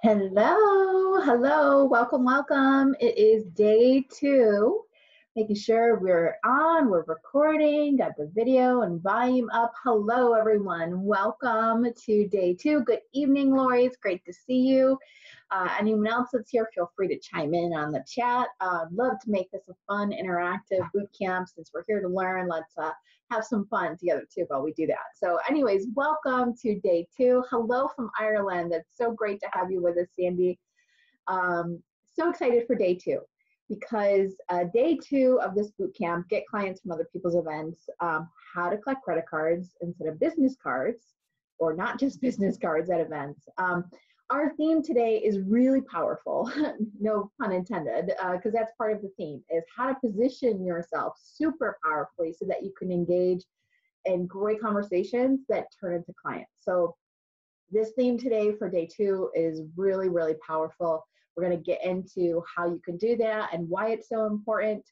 Hello, welcome. It is day 2, making sure we're on, we're recording, got the video and volume up. Hello, everyone. Welcome to day 2. Good evening, Lori. It's great to see you. Anyone else that's here, feel free to chime in on the chat. Love to make this a fun, interactive boot camp. Since we're here to learn, let's have some fun together too while we do that. So anyways, welcome to day 2. Hello from Ireland. It's so great to have you with us, Sandy. So excited for day 2 because day 2 of this boot camp, get clients from other people's events, how to collect credit cards instead of business cards, or not just business cards at events. Our theme today is really powerful, no pun intended, because that's part of the theme, is how to position yourself super powerfully so that you can engage in great conversations that turn into clients. So this theme today for day 2 is really, really powerful. We're going to get into how you can do that and why it's so important.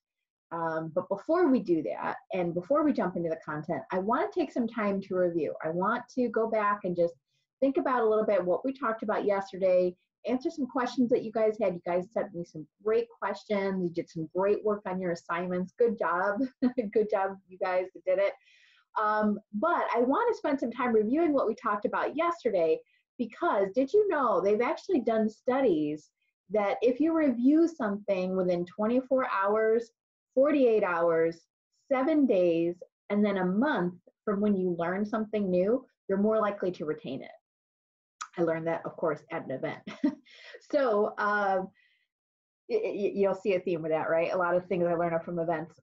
But before we do that, and before we jump into the content, I want to take some time to review. I want to go back and just think about a little bit what we talked about yesterday, answer some questions that you guys had. You guys sent me some great questions. You did some great work on your assignments. Good job. Good job, you guys that did it. But I want to spend some time reviewing what we talked about yesterday, because did you know they've actually done studies that if you review something within 24 hours, 48 hours, 7 days, and then a month from when you learn something new, you're more likely to retain it. I learned that, of course, at an event. So you'll see a theme with that, right? A lot of things I learned from events.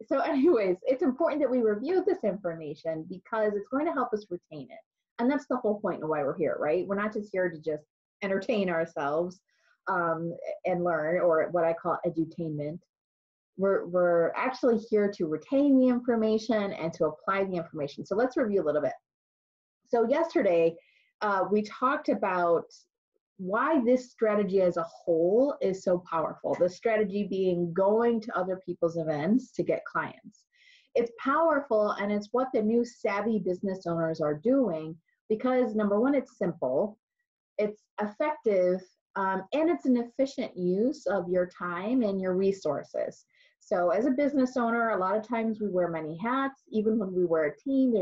So anyways, it's important that we review this information because it's going to help us retain it. And that's the whole point of why we're here, right? We're not just here to just entertain ourselves and learn, or what I call edutainment. We're actually here to retain the information and to apply the information. So let's review a little bit. So yesterday, we talked about why this strategy as a whole is so powerful. The strategy being going to other people's events to get clients. It's powerful, and it's what the new savvy business owners are doing because, number one, it's simple, it's effective, and it's an efficient use of your time and your resources. So as a business owner, a lot of times we wear many hats. Even when we wear a team,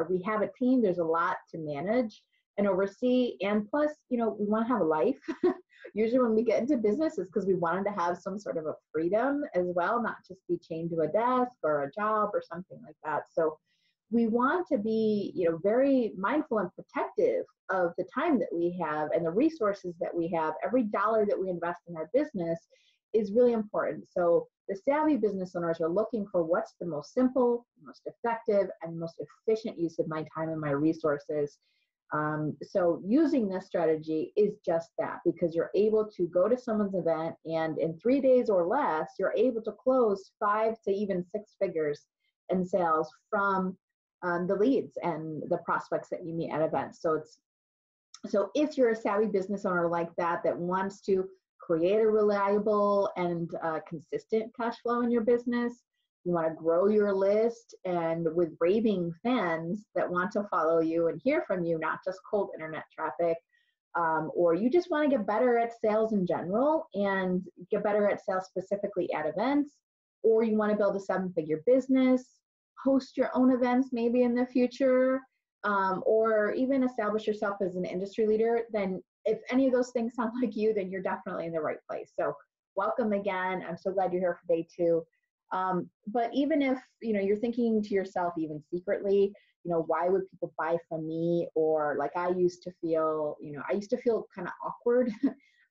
we have a team, there's a lot to manage and oversee. And plus, we want to have a life. Usually when we get into business, it's because we wanted to have some sort of a freedom as well, not just be chained to a desk or a job or something like that. So we want to be, very mindful and protective of the time that we have and the resources that we have. Every dollar that we invest in our business is really important. So the savvy business owners are looking for what's the most simple, most effective, and most efficient use of my time and my resources. So using this strategy is just that, because you're able to go to someone's event and in 3 days or less, you're able to close 5 to even 6 figures in sales from the leads and the prospects that you meet at events. So if you're a savvy business owner like that wants to create a reliable and consistent cash flow in your business, you want to grow your list, and with raving fans that want to follow you and hear from you, not just cold internet traffic, or you just want to get better at sales in general and get better at sales specifically at events, or you want to build a 7-figure business, host your own events maybe in the future, or even establish yourself as an industry leader, then if any of those things sound like you, then you're definitely in the right place. So welcome again. I'm so glad you're here for day 2. But even if, you're thinking to yourself, even secretly, why would people buy from me? Or like I used to feel kind of awkward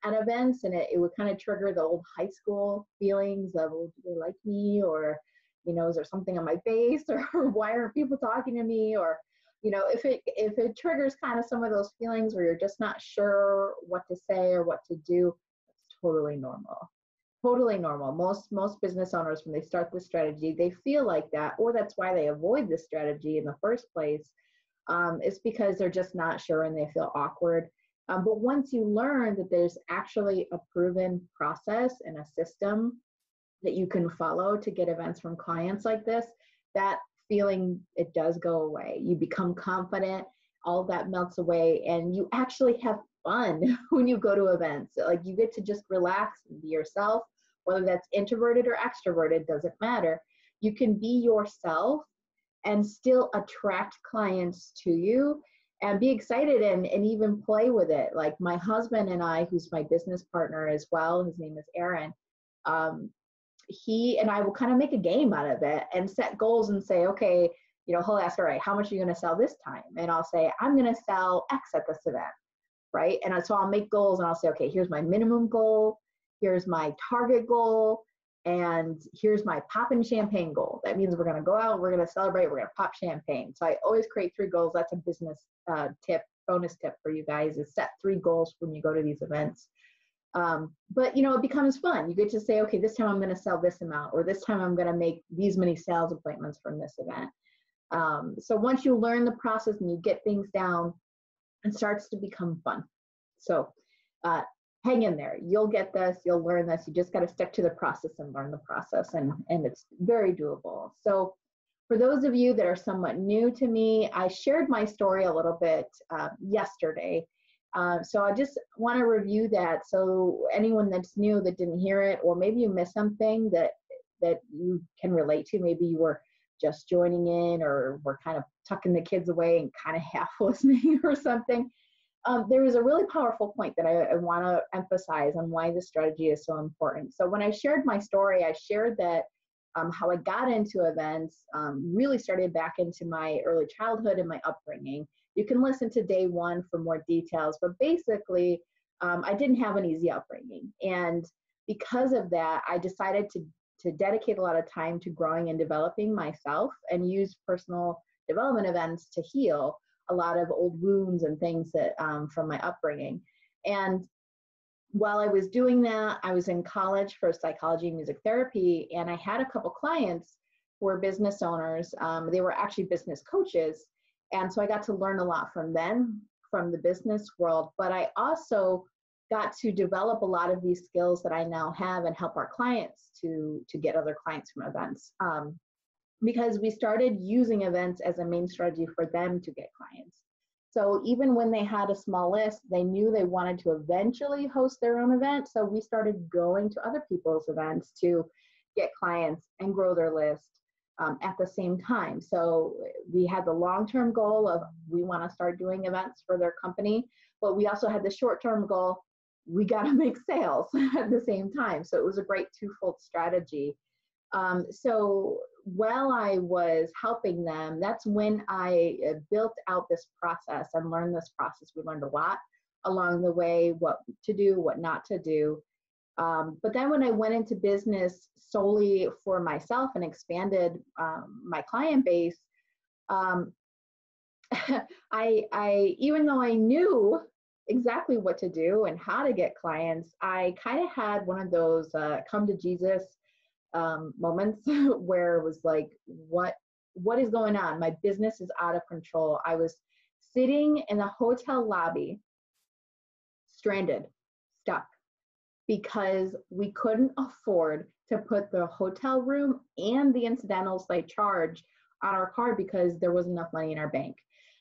at events, and it would kind of trigger the old high school feelings of, well, do they like me? Or, is there something on my face? Or why aren't people talking to me? Or, if it triggers kind of some of those feelings where you're just not sure what to say or what to do, it's totally normal. Totally normal. Most business owners, when they start this strategy, they feel like that, or that's why they avoid this strategy in the first place. It's because they're just not sure and they feel awkward. But once you learn that there's actually a proven process and a system that you can follow to get events from clients like this, that feeling, it does go away. You become confident, all that melts away, and you actually have fun when you go to events. Like you get to just relax and be yourself, whether that's introverted or extroverted, doesn't matter. You can be yourself and still attract clients to you and be excited and even play with it. Like my husband and I, who's my business partner as well, his name is Aaron, he and I will kind of make a game out of it and set goals and say, okay, he'll ask, all right, how much are you going to sell this time? And I'll say, I'm going to sell X at this event, right? And so I'll make goals and I'll say, okay, here's my minimum goal, here's my target goal, and here's my poppin' champagne goal. That means we're going to go out, we're going to celebrate, we're going to pop champagne. So I always create 3 goals. That's a business bonus tip for you guys, is set 3 goals when you go to these events. But it becomes fun. You get to say, okay, this time I'm going to sell this amount, or this time I'm going to make these many sales appointments from this event. So once you learn the process and you get things down, it starts to become fun. So hang in there. You'll get this, you'll learn this. You just got to stick to the process and learn the process, and it's very doable. So for those of you that are somewhat new to me, I shared my story a little bit yesterday. So I just want to review that. So anyone that's new that didn't hear it, or maybe you missed something that you can relate to, maybe you were just joining in or were kind of tucking the kids away and kind of half listening or something. There is a really powerful point that I want to emphasize on why this strategy is so important. So when I shared my story, I shared that how I got into events really started back into my early childhood and my upbringing. You can listen to day 1 for more details, but basically I didn't have an easy upbringing. And because of that, I decided to dedicate a lot of time to growing and developing myself and use personal development events to heal a lot of old wounds and things that from my upbringing. And while I was doing that, I was in college for psychology and music therapy, and I had a couple clients who were business owners. They were actually business coaches. And so I got to learn a lot from them, from the business world, but I also got to develop a lot of these skills that I now have and help our clients to get other clients from events. Because we started using events as a main strategy for them to get clients. So even when they had a small list, they knew they wanted to eventually host their own event. So we started going to other people's events to get clients and grow their list at the same time. So we had the long-term goal of we want to start doing events for their company, but we also had the short-term goal, we got to make sales at the same time. So it was a great twofold strategy. So while I was helping them, that's when I built out this process and learned this process. We learned a lot along the way, what to do, what not to do. But then when I went into business solely for myself and expanded my client base, I even though I knew exactly what to do and how to get clients, I kind of had one of those come to Jesus moments where it was like, what is going on? My business is out of control. I was sitting in the hotel lobby, stranded, stuck, because we couldn't afford to put the hotel room and the incidentals they charge on our card because there wasn't enough money in our bank.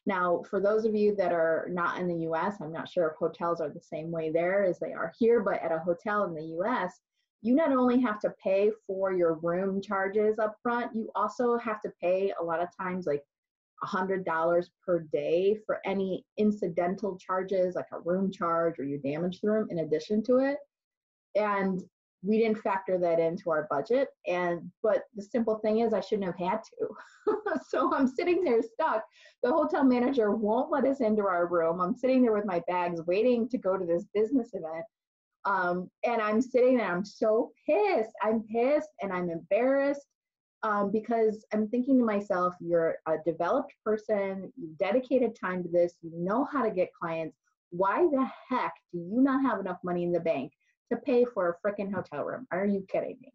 Now, for those of you that are not in the US, I'm not sure if hotels are the same way there as they are here, but at a hotel in the US, you not only have to pay for your room charges up front, you also have to pay a lot of times like $100 per day for any incidental charges, like a room charge or you damage the room in addition to it. And we didn't factor that into our budget. But the simple thing is I shouldn't have had to. So I'm sitting there stuck. The hotel manager won't let us into our room. I'm sitting there with my bags waiting to go to this business event. And I'm sitting there, I'm so pissed. I'm pissed and I'm embarrassed because I'm thinking to myself, you're a developed person, you've dedicated time to this, you know how to get clients. Why the heck do you not have enough money in the bank to pay for a freaking hotel room? Are you kidding me?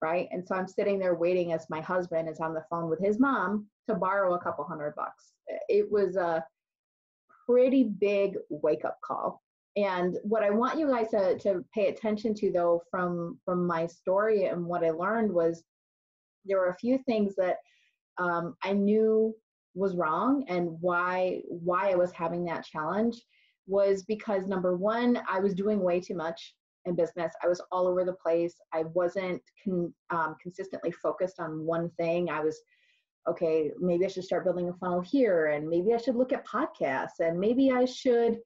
Right? And so I'm sitting there waiting as my husband is on the phone with his mom to borrow a couple $100. It was a pretty big wake-up call. And what I want you guys to pay attention to, though, from my story and what I learned was there were a few things that I knew was wrong and why I was having that challenge. was because number one, I was doing way too much in business. I was all over the place. I wasn't consistently focused on one thing. I was, okay, maybe I should start building a funnel here, and maybe I should look at podcasts, and maybe I should,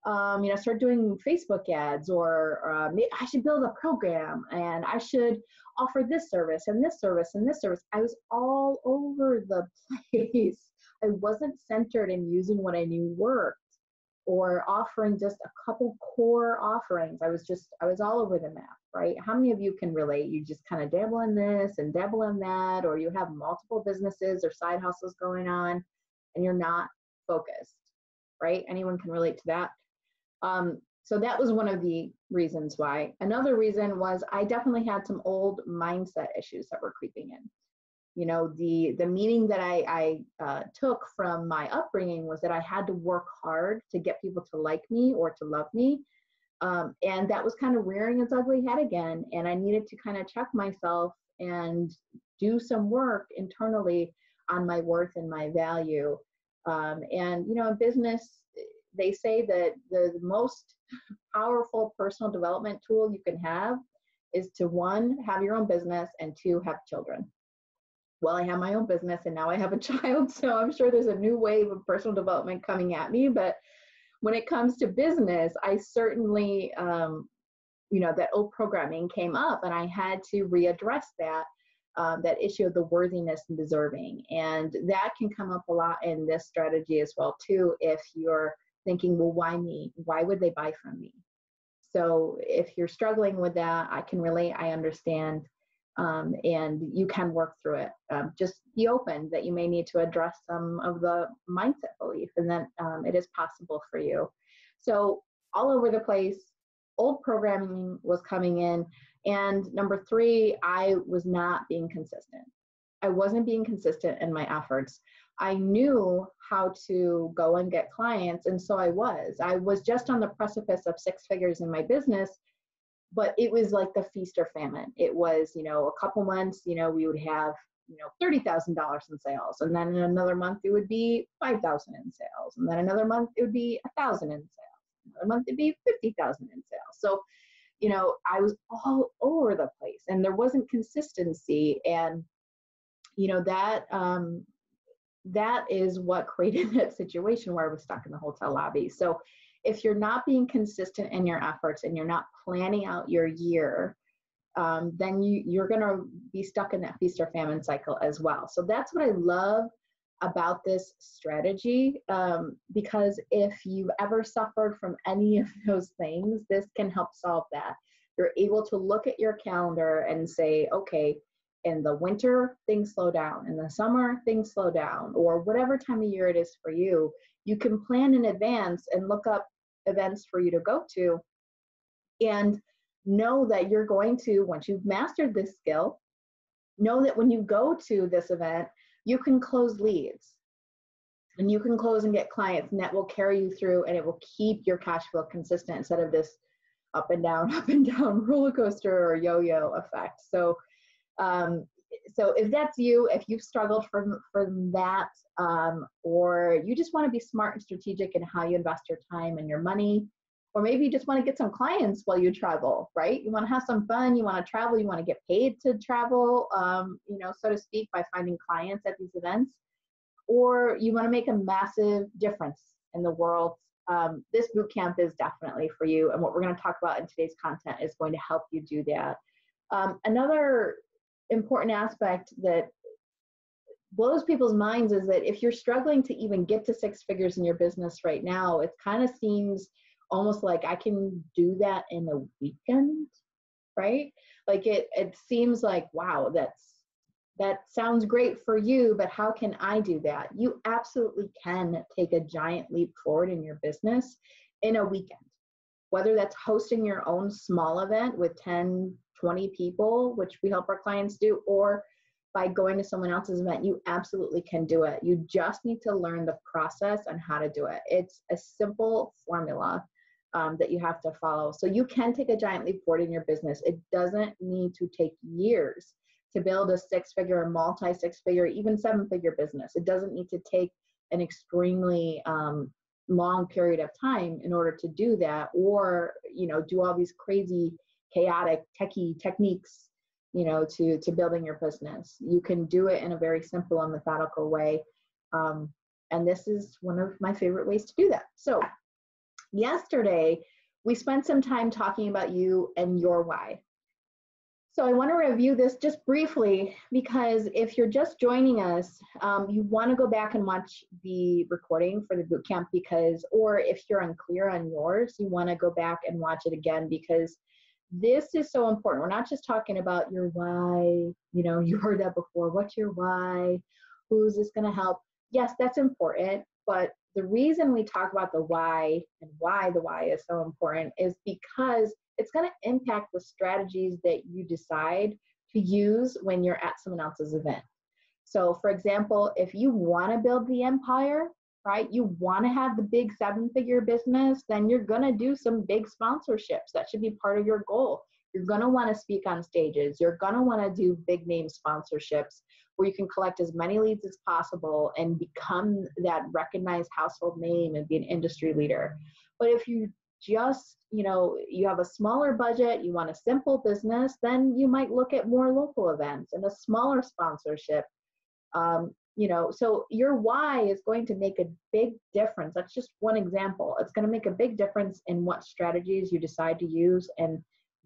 start doing Facebook ads, or maybe I should build a program, and I should offer this service and this service and this service. I was all over the place. I wasn't centered in using what I knew worked, or offering just a couple core offerings. I was all over the map, right? How many of you can relate? You just kind of dabble in this and dabble in that, or you have multiple businesses or side hustles going on and you're not focused, right? Anyone can relate to that. So that was one of the reasons why. Another reason was I definitely had some old mindset issues that were creeping in. You know, the meaning that I took from my upbringing was that I had to work hard to get people to like me or to love me. And that was kind of rearing its ugly head again. And I needed to kind of check myself and do some work internally on my worth and my value. And, you know, in business, they say that the most powerful personal development tool you can have is to, one, have your own business, and two, have children. Well, I have my own business and now I have a child, so I'm sure there's a new wave of personal development coming at me. But when it comes to business, I certainly, that old programming came up, and I had to readdress that issue of the worthiness and deserving. And that can come up a lot in this strategy as well, too, if you're thinking, well, why me? Why would they buy from me? So if you're struggling with that, I can relate, I understand. And you can work through it. Just be open that you may need to address some of the mindset belief, and that it is possible for you. So all over the place, old programming was coming in. And number three, I was not being consistent. I wasn't being consistent in my efforts. I knew how to go and get clients, and so I was just on the precipice of 6 figures in my business. But it was like the feast or famine. It was, a couple months, we would have, $30,000 in sales. And then in another month, it would be 5,000 in sales. And then another month, it would be 1,000 in sales. Another month, it'd be 50,000 in sales. So, I was all over the place, and there wasn't consistency. And, that is what created that situation where I was stuck in the hotel lobby. So if you're not being consistent in your efforts and you're not planning out your year, then you're going to be stuck in that feast or famine cycle as well. So that's what I love about this strategy, because if you've ever suffered from any of those things, this can help solve that. You're able to look at your calendar and say, okay, in the winter, things slow down. In the summer, things slow down. Or whatever time of year it is for you, you can plan in advance and look up events for you to go to, and know that you're going to, once you've mastered this skill, know that when you go to this event, you can close leads, and you can close and get clients, and that will carry you through, and it will keep your cash flow consistent instead of this up and down roller coaster or yo-yo effect. So if that's you, if you've struggled from that, or you just want to be smart and strategic in how you invest your time and your money, or maybe you just want to get some clients while you travel, right? You want to have some fun, you want to travel, you want to get paid to travel, so to speak, by finding clients at these events, or you want to make a massive difference in the world. This bootcamp is definitely for you. And what we're going to talk about in today's content is going to help you do that. Another important aspect that blows people's minds is that if you're struggling to even get to 6 figures in your business right now, it kind of seems almost like I can do that in a weekend, right? Like it seems like, wow, that sounds great for you, but how can I do that? You absolutely can take a giant leap forward in your business in a weekend, whether that's hosting your own small event with 10, 20 people, which we help our clients do, or by going to someone else's event. You absolutely can do it. You just need to learn the process on how to do it. It's a simple formula that you have to follow. So you can take a giant leap forward in your business. It doesn't need to take years to build a 6-figure, multi-6-figure, even 7-figure business. It doesn't need to take an extremely long period of time in order to do that, or, you know, do all these crazy, chaotic, techie techniques, you know, to building your business. You can do it in a very simple and methodical way. And this is one of my favorite ways to do that. So yesterday, we spent some time talking about you and your why. So I want to review this just briefly, because if you're just joining us, you want to go back and watch the recording for the bootcamp, because, or if you're unclear on yours, you want to go back and watch it again, because this is so important. We're not just talking about your why, you know, you heard that before. What's your why? Who's this going to help? Yes, that's important. But the reason we talk about the why and why the why is so important is because it's going to impact the strategies that you decide to use when you're at someone else's event. So for example, if you want to build the empire, right, you want to have the big 7-figure business, then you're going to do some big sponsorships. That should be part of your goal. You're going to want to speak on stages. You're going to want to do big name sponsorships where you can collect as many leads as possible and become that recognized household name and be an industry leader. But if you just, you know, you have a smaller budget, you want a simple business, then you might look at more local events and a smaller sponsorship. You know, so your why is going to make a big difference. That's just one example. It's going to make a big difference in what strategies you decide to use and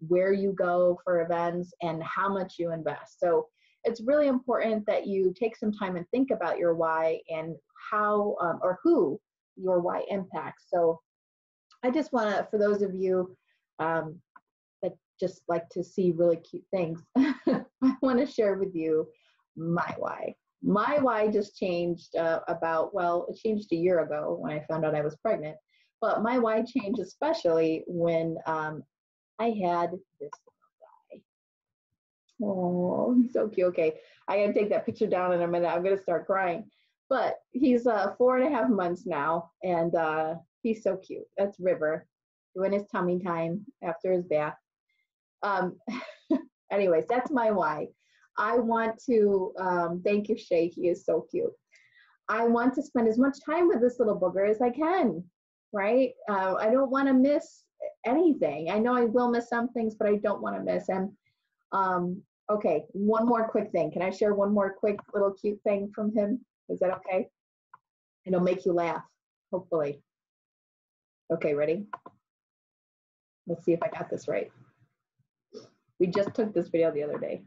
where you go for events and how much you invest. So it's really important that you take some time and think about your why and how or who your why impacts. So I just want to, for those of you that just like to see really cute things, I want to share with you my why. My why just changed it changed a year ago when I found out I was pregnant. But my why changed especially when I had this little guy. Oh, he's so cute. Okay, I gotta take that picture down in a minute. I'm gonna start crying. But he's 4.5 months now, and he's so cute. That's River doing his tummy time after his bath. Anyways, that's my why. I want to thank you, Shay. He is so cute. I want to spend as much time with this little booger as I can, right? I don't want to miss anything. I know I will miss some things, but I don't want to miss him. Okay, one more quick thing. Can I share one more quick little cute thing from him? Is that okay? It'll make you laugh, hopefully. Okay, ready? Let's see if I got this right. We just took this video the other day.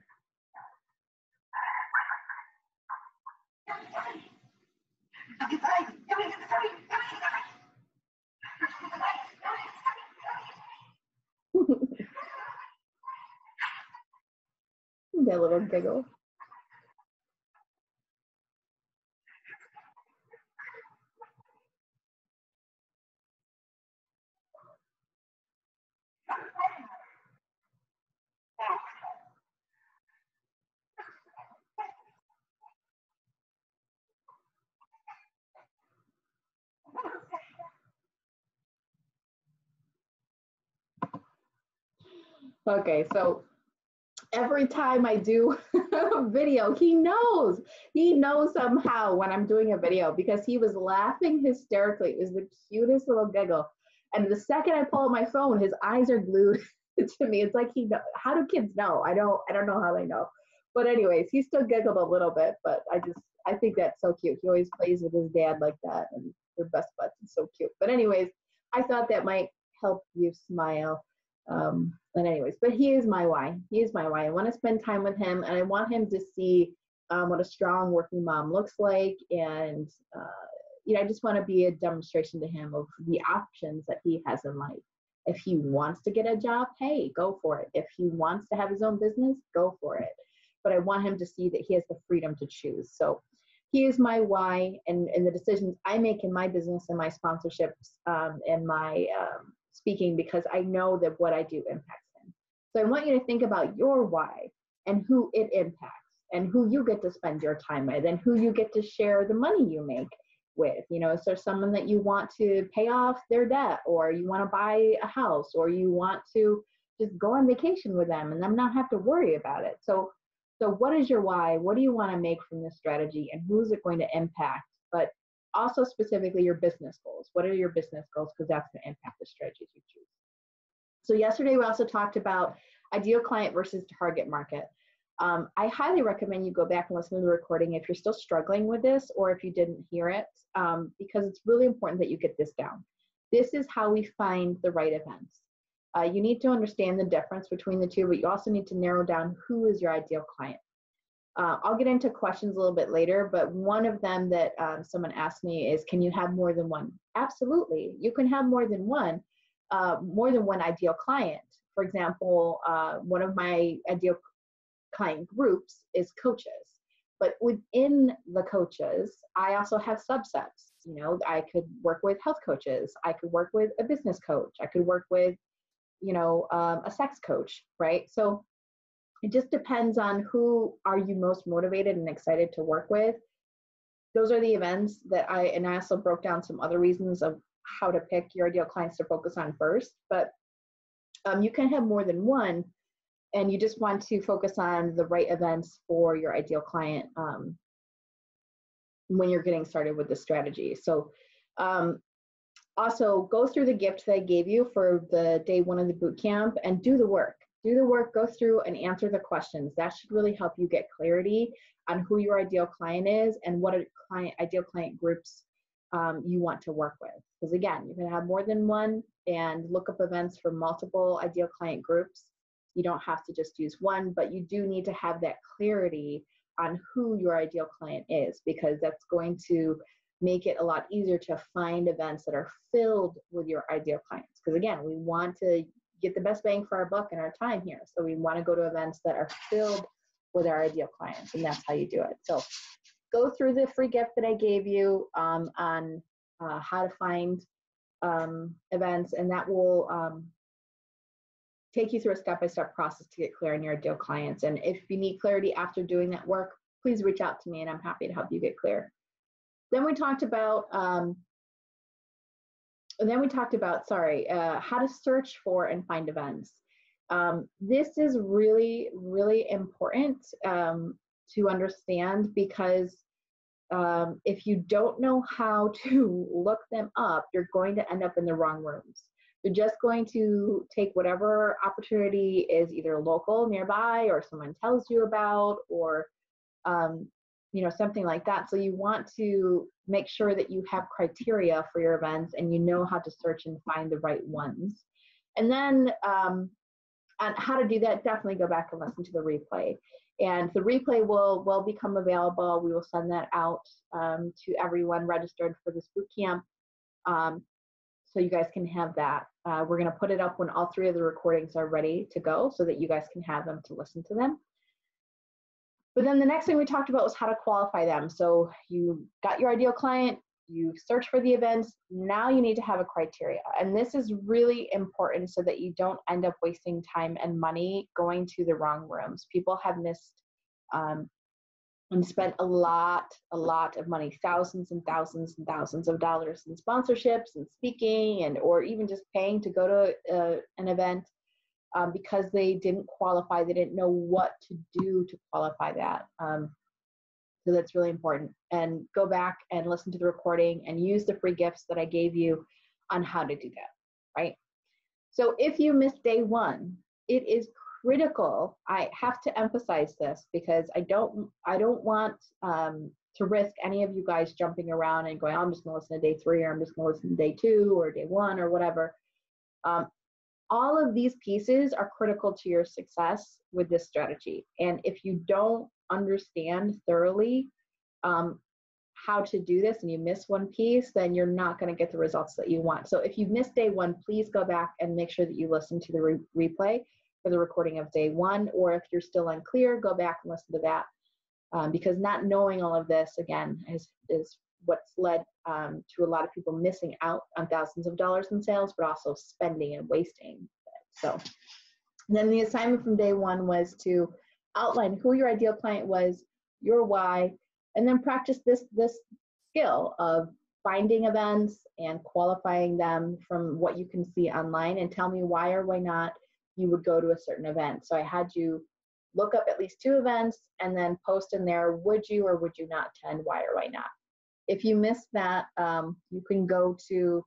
That little giggle. Okay, so every time I do a video, he knows somehow when I'm doing a video, because he was laughing hysterically. It was the cutest little giggle. And the second I pull out my phone, his eyes are glued to me. It's like how do kids know? I don't know how they know. But anyways, he still giggled a little bit, but I think that's so cute. He always plays with his dad like that, and they're best buds. It's so cute. But anyways, I thought that might help you smile. And anyways, but he is my why. He is my why. I want to spend time with him, and I want him to see what a strong working mom looks like. And, you know, I just want to be a demonstration to him of the options that he has in life. If he wants to get a job, hey, go for it. If he wants to have his own business, go for it. But I want him to see that he has the freedom to choose. So he is my why, and the decisions I make in my business and my sponsorships and my speaking, because I know that what I do impacts him. So I want you to think about your why and who it impacts and who you get to spend your time with and who you get to share the money you make with. You know, is there someone that you want to pay off their debt, or you want to buy a house, or you want to just go on vacation with them and them not have to worry about it? So what is your why? What do you want to make from this strategy, and who is it going to impact? But also specifically your business goals. What are your business goals? Because that's going to impact the strategies you choose. So yesterday we also talked about ideal client versus target market. I highly recommend you go back and listen to the recording if you're still struggling with this or if you didn't hear it, because it's really important that you get this down. This is how we find the right events. You need to understand the difference between the two, but you also need to narrow down who is your ideal client. I'll get into questions a little bit later, but one of them that someone asked me is, can you have more than one? Absolutely, you can have more than one ideal client. For example, one of my ideal client groups is coaches, but within the coaches, I also have subsets. You know, I could work with health coaches, I could work with a business coach, I could work with, you know, a sex coach, right? So it just depends on who are you most motivated and excited to work with. Those are the events that and I also broke down some other reasons of how to pick your ideal clients to focus on first, but you can have more than one, and you just want to focus on the right events for your ideal client when you're getting started with the strategy. So also go through the gift that I gave you for the day one of the boot camp and do the work. Do the work, go through and answer the questions. That should really help you get clarity on who your ideal client is and what ideal client groups you want to work with. Because again, you can have more than one and look up events for multiple ideal client groups. You don't have to just use one, but you do need to have that clarity on who your ideal client is, because that's going to make it a lot easier to find events that are filled with your ideal clients. Because again, we want to get the best bang for our buck and our time here. So we want to go to events that are filled with our ideal clients, and that's how you do it. So go through the free gift that I gave you on how to find events, and that will take you through a step-by-step process to get clear on your ideal clients. And if you need clarity after doing that work, please reach out to me and I'm happy to help you get clear. Then we talked about, how to search for and find events. This is really, really important to understand, because if you don't know how to look them up, you're going to end up in the wrong rooms. You're just going to take whatever opportunity is either local, nearby, or someone tells you about, or you know, something like that. So you want to make sure that you have criteria for your events and you know how to search and find the right ones. And then on how to do that, definitely go back and listen to the replay. And the replay will become available. We will send that out to everyone registered for this boot camp, so you guys can have that. We're going to put it up when all 3 of the recordings are ready to go, so that you guys can have them to listen to them. But then the next thing we talked about was how to qualify them. So you got your ideal client, you search for the events, now you need to have a criteria. And this is really important so that you don't end up wasting time and money going to the wrong rooms. People have missed and spent a lot of money, thousands and thousands and thousands of dollars in sponsorships and speaking, and or even just paying to go to an event because they didn't qualify. They didn't know what to do to qualify that. So that's really important. And go back and listen to the recording and use the free gifts that I gave you on how to do that, right? So if you missed day one, it is critical. I have to emphasize this because I don't want to risk any of you guys jumping around and going, oh, I'm just gonna listen to day 3, or I'm just gonna listen to day 2 or day 1 or whatever. All of these pieces are critical to your success with this strategy. And if you don't understand thoroughly how to do this and you miss one piece, then you're not going to get the results that you want. So if you missed day 1, please go back and make sure that you listen to the replay for the recording of day 1. Or if you're still unclear, go back and listen to that, because not knowing all of this, again, is what's led to a lot of people missing out on thousands of dollars in sales, but also spending and wasting it. So then the assignment from day 1 was to outline who your ideal client was, your why, and then practice this skill of finding events and qualifying them from what you can see online, and tell me why or why not you would go to a certain event. So I had you look up at least 2 events and then post in there, would you or would you not attend, why or why not. if you missed that, you can go to,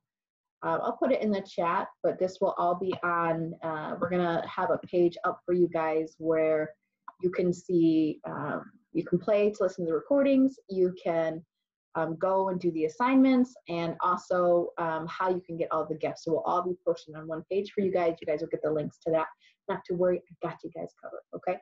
I'll put it in the chat, but this will all be on, we're gonna have a page up for you guys where you can see, you can play to listen to the recordings, you can go and do the assignments, and also how you can get all the gifts. So we'll all be posted on one page for you guys. You guys will get the links to that. Not to worry, I got you guys covered, okay?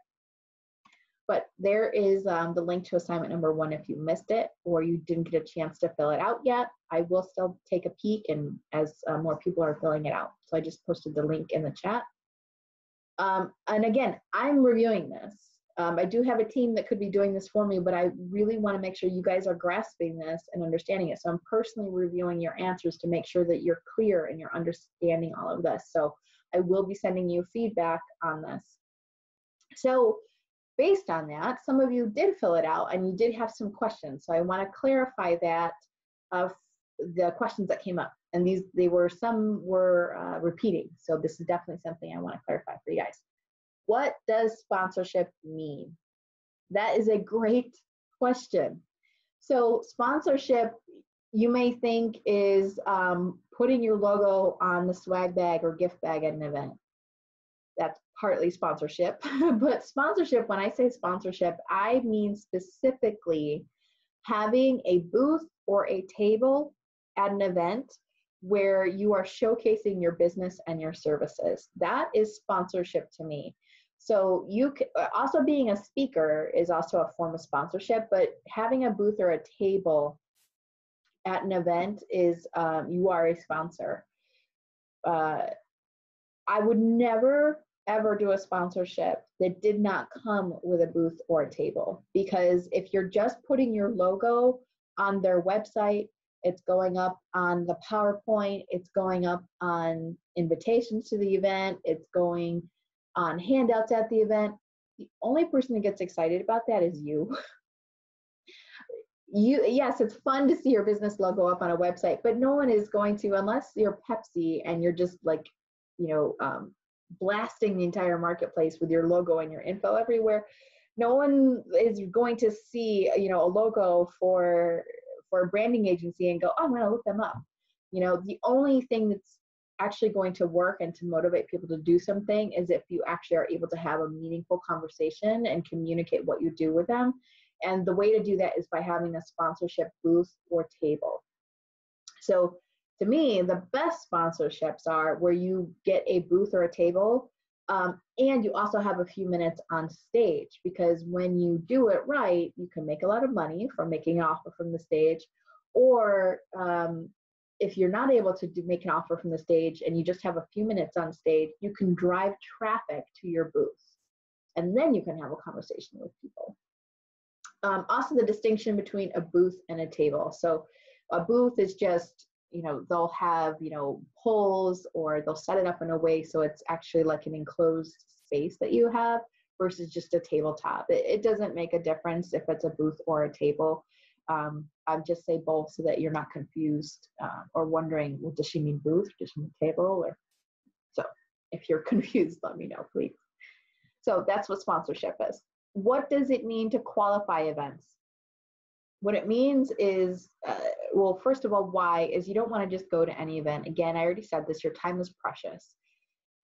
But there is the link to assignment number 1 if you missed it or you didn't get a chance to fill it out yet. I will still take a peek and as more people are filling it out. So I just posted the link in the chat. And again, I'm reviewing this. I do have a team that could be doing this for me, but I really want to make sure you guys are grasping this and understanding it. So I'm personally reviewing your answers to make sure that you're clear and you're understanding all of this. So I will be sending you feedback on this. So based on that, some of you did fill it out and you did have some questions. So I want to clarify that of the questions that came up. And some were repeating. So this is definitely something I want to clarify for you guys. What does sponsorship mean? That is a great question. So sponsorship, you may think is putting your logo on the swag bag or gift bag at an event. That's partly sponsorship, but sponsorship, when I say sponsorship, I mean specifically having a booth or a table at an event where you are showcasing your business and your services. That is sponsorship to me. So you can, also being a speaker is also a form of sponsorship, but having a booth or a table at an event is, you are a sponsor. I would never, ever do a sponsorship that did not come with a booth or a table, because if you're just putting your logo on their website, it's going up on the PowerPoint, it's going up on invitations to the event, it's going on handouts at the event, the only person that gets excited about that is you. Yes, it's fun to see your business logo up on a website, but no one is going to, unless you're Pepsi and you're just like, blasting the entire marketplace with your logo and your info everywhere. No one is going to see, a logo for a branding agency and go, oh, I'm going to look them up. The only thing that's actually going to work and to motivate people to do something is if you actually are able to have a meaningful conversation and communicate what you do with them. And the way to do that is by having a sponsorship booth or table. So to me, the best sponsorships are where you get a booth or a table, and you also have a few minutes on stage, because when you do it right, you can make a lot of money from making an offer from the stage. Or if you're not able to make an offer from the stage and you just have a few minutes on stage, you can drive traffic to your booth, and then you can have a conversation with people. Also, the distinction between a booth and a table. So a booth is just, they'll have, poles, or they'll set it up in a way so it's actually like an enclosed space that you have versus just a tabletop. It doesn't make a difference if it's a booth or a table. I'd just say both so that you're not confused or wondering, well, does she mean booth? Does she mean table? Or so if you're confused, let me know, please. So that's what sponsorship is. What does it mean to qualify events? What it means is, well, first of all, why is you don't want to just go to any event. Again, I already said this, your time is precious.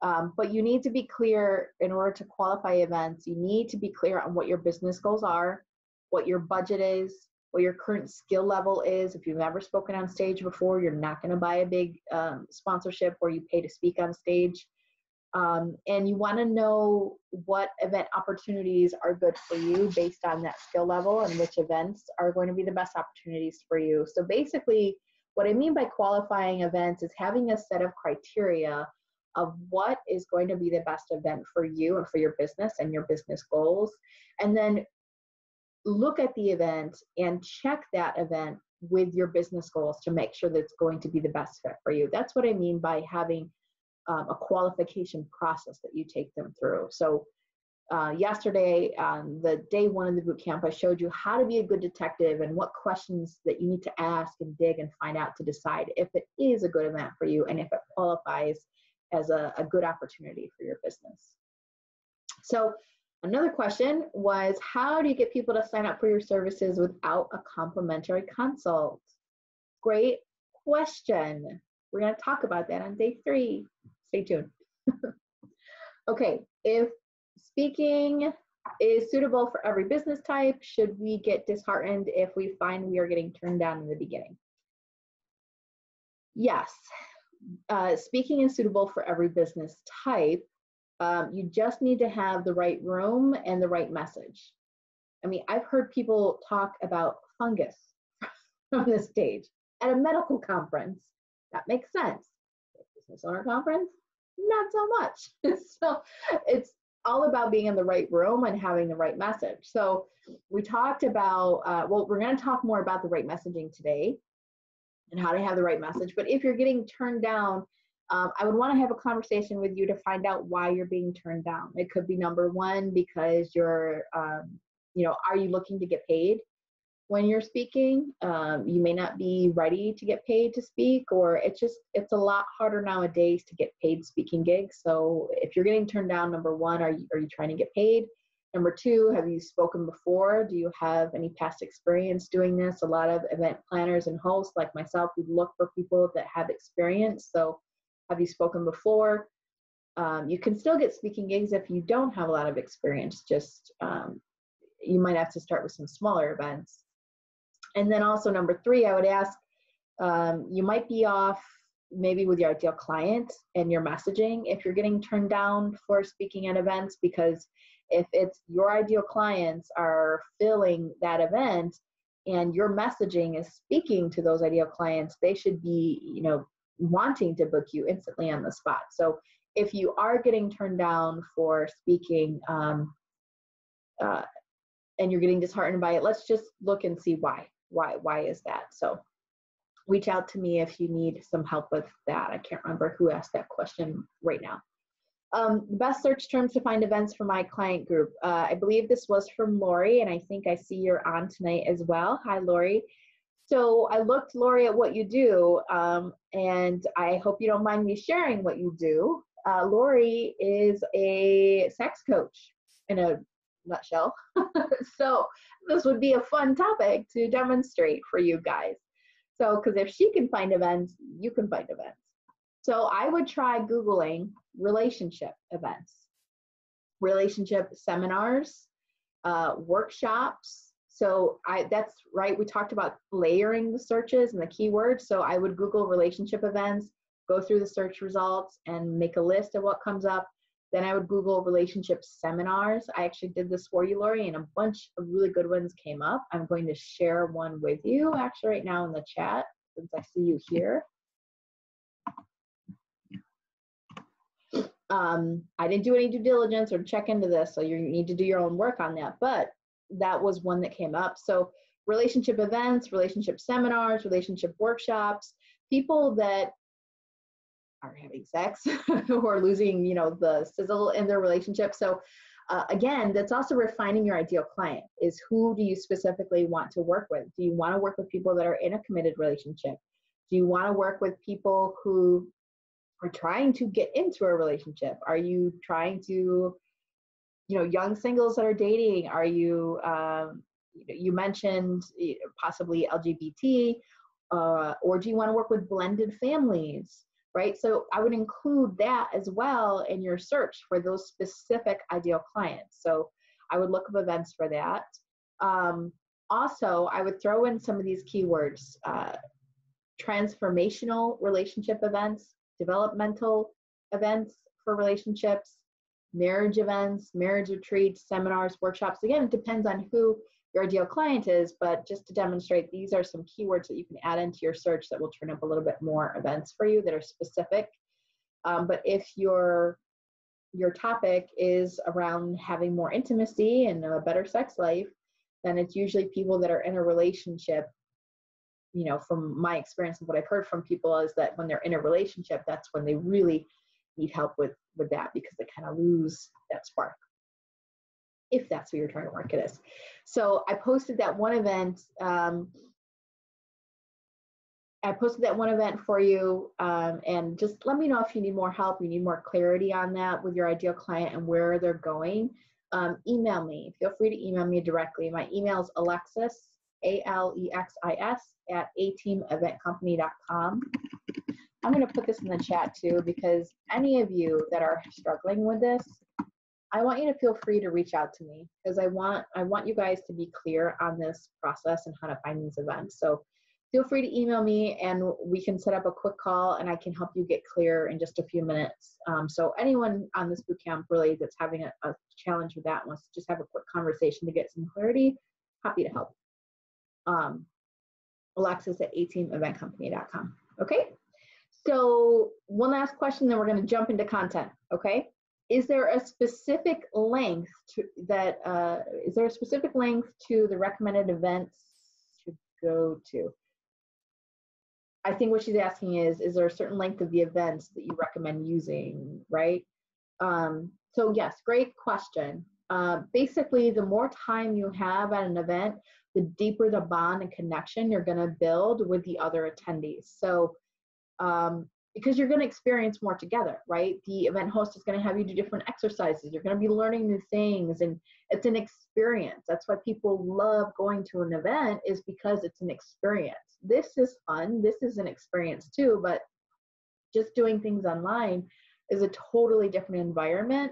But you need to be clear in order to qualify events. You need to be clear on what your business goals are, what your budget is, what your current skill level is. If you've never spoken on stage before, you're not going to buy a big sponsorship where you pay to speak on stage. And you want to know what event opportunities are good for you based on that skill level, and which events are going to be the best opportunities for you. So basically, what I mean by qualifying events is having a set of criteria of what is going to be the best event for you and for your business and your business goals. And then look at the event and check that event with your business goals to make sure that it's going to be the best fit for you. That's what I mean by having a qualification process that you take them through. So yesterday, on the day 1 of the boot camp, I showed you how to be a good detective and what questions that you need to ask and dig and find out to decide if it is a good event for you and if it qualifies as a good opportunity for your business. So Another question was, how do you get people to sign up for your services without a complimentary consult? Great question. We're going to talk about that on day 3. Stay tuned. Okay, if speaking is suitable for every business type, should we get disheartened if we find we are getting turned down in the beginning? Yes, speaking is suitable for every business type. You just need to have the right room and the right message. I mean, I've heard people talk about fungus from the stage at a medical conference. That makes sense. Business owner conference, not so much. So it's all about being in the right room and having the right message. So we talked about, well, we're going to talk more about the right messaging today and how to have the right message. But if you're getting turned down, I would want to have a conversation with you to find out why you're being turned down. It could be number one, because you're, you know, are you looking to get paid when you're speaking? You may not be ready to get paid to speak, or it's a lot harder nowadays to get paid speaking gigs. So if you're getting turned down, number one, are you trying to get paid? Number two, have you spoken before? Do you have any past experience doing this? A lot of event planners and hosts like myself, we look for people that have experience. So have you spoken before? You can still get speaking gigs if you don't have a lot of experience, just you might have to start with some smaller events. And then also number three, I would ask, you might be off maybe with your ideal client and your messaging if you're getting turned down for speaking at events, because if it's your ideal clients are filling that event and your messaging is speaking to those ideal clients, they should be, you know, wanting to book you instantly on the spot. So if you are getting turned down for speaking and you're getting disheartened by it, let's just look and see why. Why is that? So reach out to me if you need some help with that. I can't remember who asked that question right now. The best search terms to find events for my client group. I believe this was from Lori, and I think I see you're on tonight as well. Hi, Lori. So I looked, Lori, at what you do, and I hope you don't mind me sharing what you do. Lori is a sex coach in a nutshell. So this would be a fun topic to demonstrate for you guys. So, because if she can find events, you can find events. So I would try Googling relationship events, relationship seminars, workshops. So that's right. We talked about layering the searches and the keywords. So I would Google relationship events, go through the search results and make a list of what comes up. Then I would Google relationship seminars. I actually did this for you, Lori, and a bunch of really good ones came up. I'm going to share one with you actually right now in the chat since I see you here. I didn't do any due diligence or check into this, so you need to do your own work on that, but that was one that came up. So relationship events, relationship seminars, relationship workshops, people that are having sex or losing, you know, the sizzle in their relationship. So again, that's also refining your ideal client. Is who do you specifically want to work with? Do you want to work with people that are in a committed relationship? Do you want to work with people who are trying to get into a relationship? Are you trying to, you know, young singles that are dating? Are you, you mentioned possibly LGBT, or do you want to work with blended families, right? So I would include that as well in your search for those specific ideal clients. So I would look up events for that. Also, I would throw in some of these keywords, transformational relationship events, developmental events for relationships, marriage events, marriage retreats, seminars, workshops. Again, it depends on who your ideal client is, but just to demonstrate, these are some keywords that you can add into your search that will turn up a little bit more events for you that are specific. But if your topic is around having more intimacy and a better sex life, then it's usually people that are in a relationship. You know, from my experience and what I've heard from people is that when they're in a relationship, that's when they really need help with that, because they kind of lose that spark, if that's what you're trying to work it as. So I posted that one event. For you, and just let me know if you need more help, you need more clarity on that with your ideal client and where they're going. email me. Feel free to email me directly. My email is Alexis, Alexis, at ateameventcompany.com. I'm going to put this in the chat too, because any of you that are struggling with this, I want you to feel free to reach out to me, because I want you guys to be clear on this process and how to find these events. So feel free to email me and we can set up a quick call and I can help you get clear in just a few minutes. So anyone on this bootcamp really that's having a challenge with that wants to just have a quick conversation to get some clarity, happy to help. Alexis at ateameventcompany.com. Okay, so one last question, then we're going to jump into content. Okay, is there a specific length to that? Is there a specific length to the recommended events to go to? I think what she's asking is there a certain length of the events that you recommend using, right? So yes, great question. Basically, the more time you have at an event, the deeper the bond and connection you're going to build with the other attendees. So because you're going to experience more together, right? The event host is going to have you do different exercises. You're going to be learning new things, and it's an experience. That's why people love going to an event, is because it's an experience. This is fun. This is an experience too, but just doing things online is a totally different environment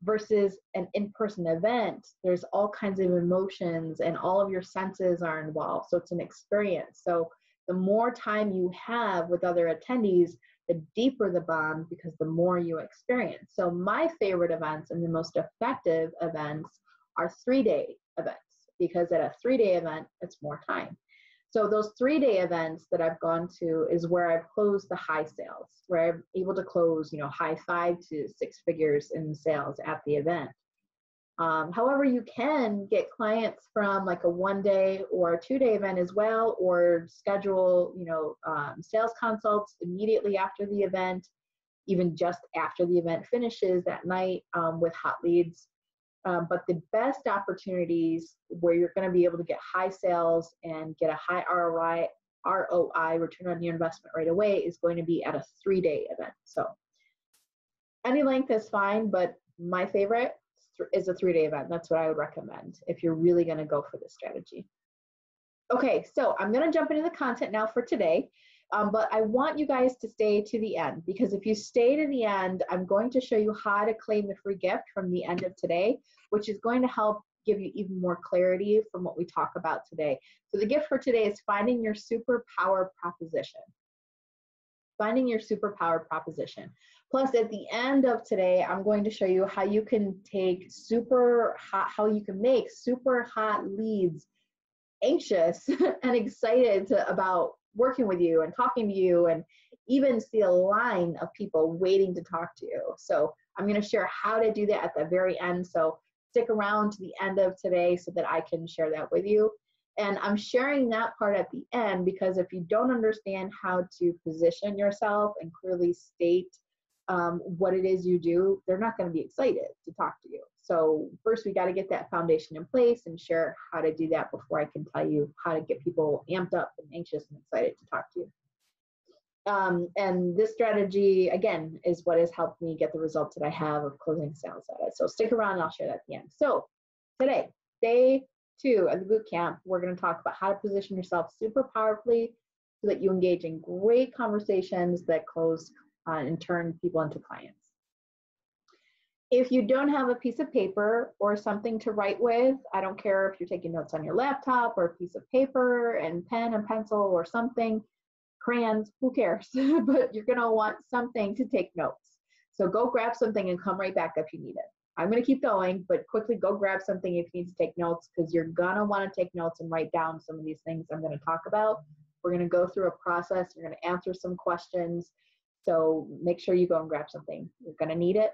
versus an in-person event. There's all kinds of emotions and all of your senses are involved. So it's an experience. So the more time you have with other attendees, the deeper the bond, because the more you experience. So my favorite events and the most effective events are 3-day events, because at a 3-day event, it's more time. So those 3-day events that I've gone to is where I've closed the high sales, where I'm able to close, high 5 to 6 figures in sales at the event. However, you can get clients from like a 1-day or a 2-day event as well, or schedule, sales consults immediately after the event, even just after the event finishes that night with hot leads. But the best opportunities where you're going to be able to get high sales and get a high ROI, return on your investment right away, is going to be at a 3-day event. So any length is fine, but my favorite is a 3-day event. That's what I would recommend if you're really going to go for this strategy. Okay, so I'm going to jump into the content now for today. But I want you guys to stay to the end, because if you stay to the end, I'm going to show you how to claim the free gift from the end of today, which is going to help give you even more clarity from what we talk about today. So the gift for today is finding your superpower proposition. Finding your superpower proposition. Plus, at the end of today, I'm going to show you how you can make super hot leads anxious and excited about working with you and talking to you, and even see a line of people waiting to talk to you. So I'm going to share how to do that at the very end. So stick around to the end of today so that I can share that with you. And I'm sharing that part at the end because if you don't understand how to position yourself and clearly state what it is you do, they're not going to be excited to talk to you. So first we got to get that foundation in place and share how to do that before I can tell you how to get people amped up and anxious and excited to talk to you. And this strategy, again, is what has helped me get the results that I have of closing sales at it. So stick around and I'll share that at the end. So today, day 2 of the boot camp, we're going to talk about how to position yourself super powerfully so that you engage in great conversations that close and turn people into clients. If you don't have a piece of paper or something to write with, I don't care if you're taking notes on your laptop or a piece of paper and pen and pencil or something, crayons, who cares? But you're gonna want something to take notes. So go grab something and come right back if you need it. I'm gonna keep going, but quickly go grab something if you need to take notes, because you're gonna wanna take notes and write down some of these things I'm gonna talk about. We're gonna go through a process, you're gonna answer some questions. So make sure you go and grab something. You're gonna need it.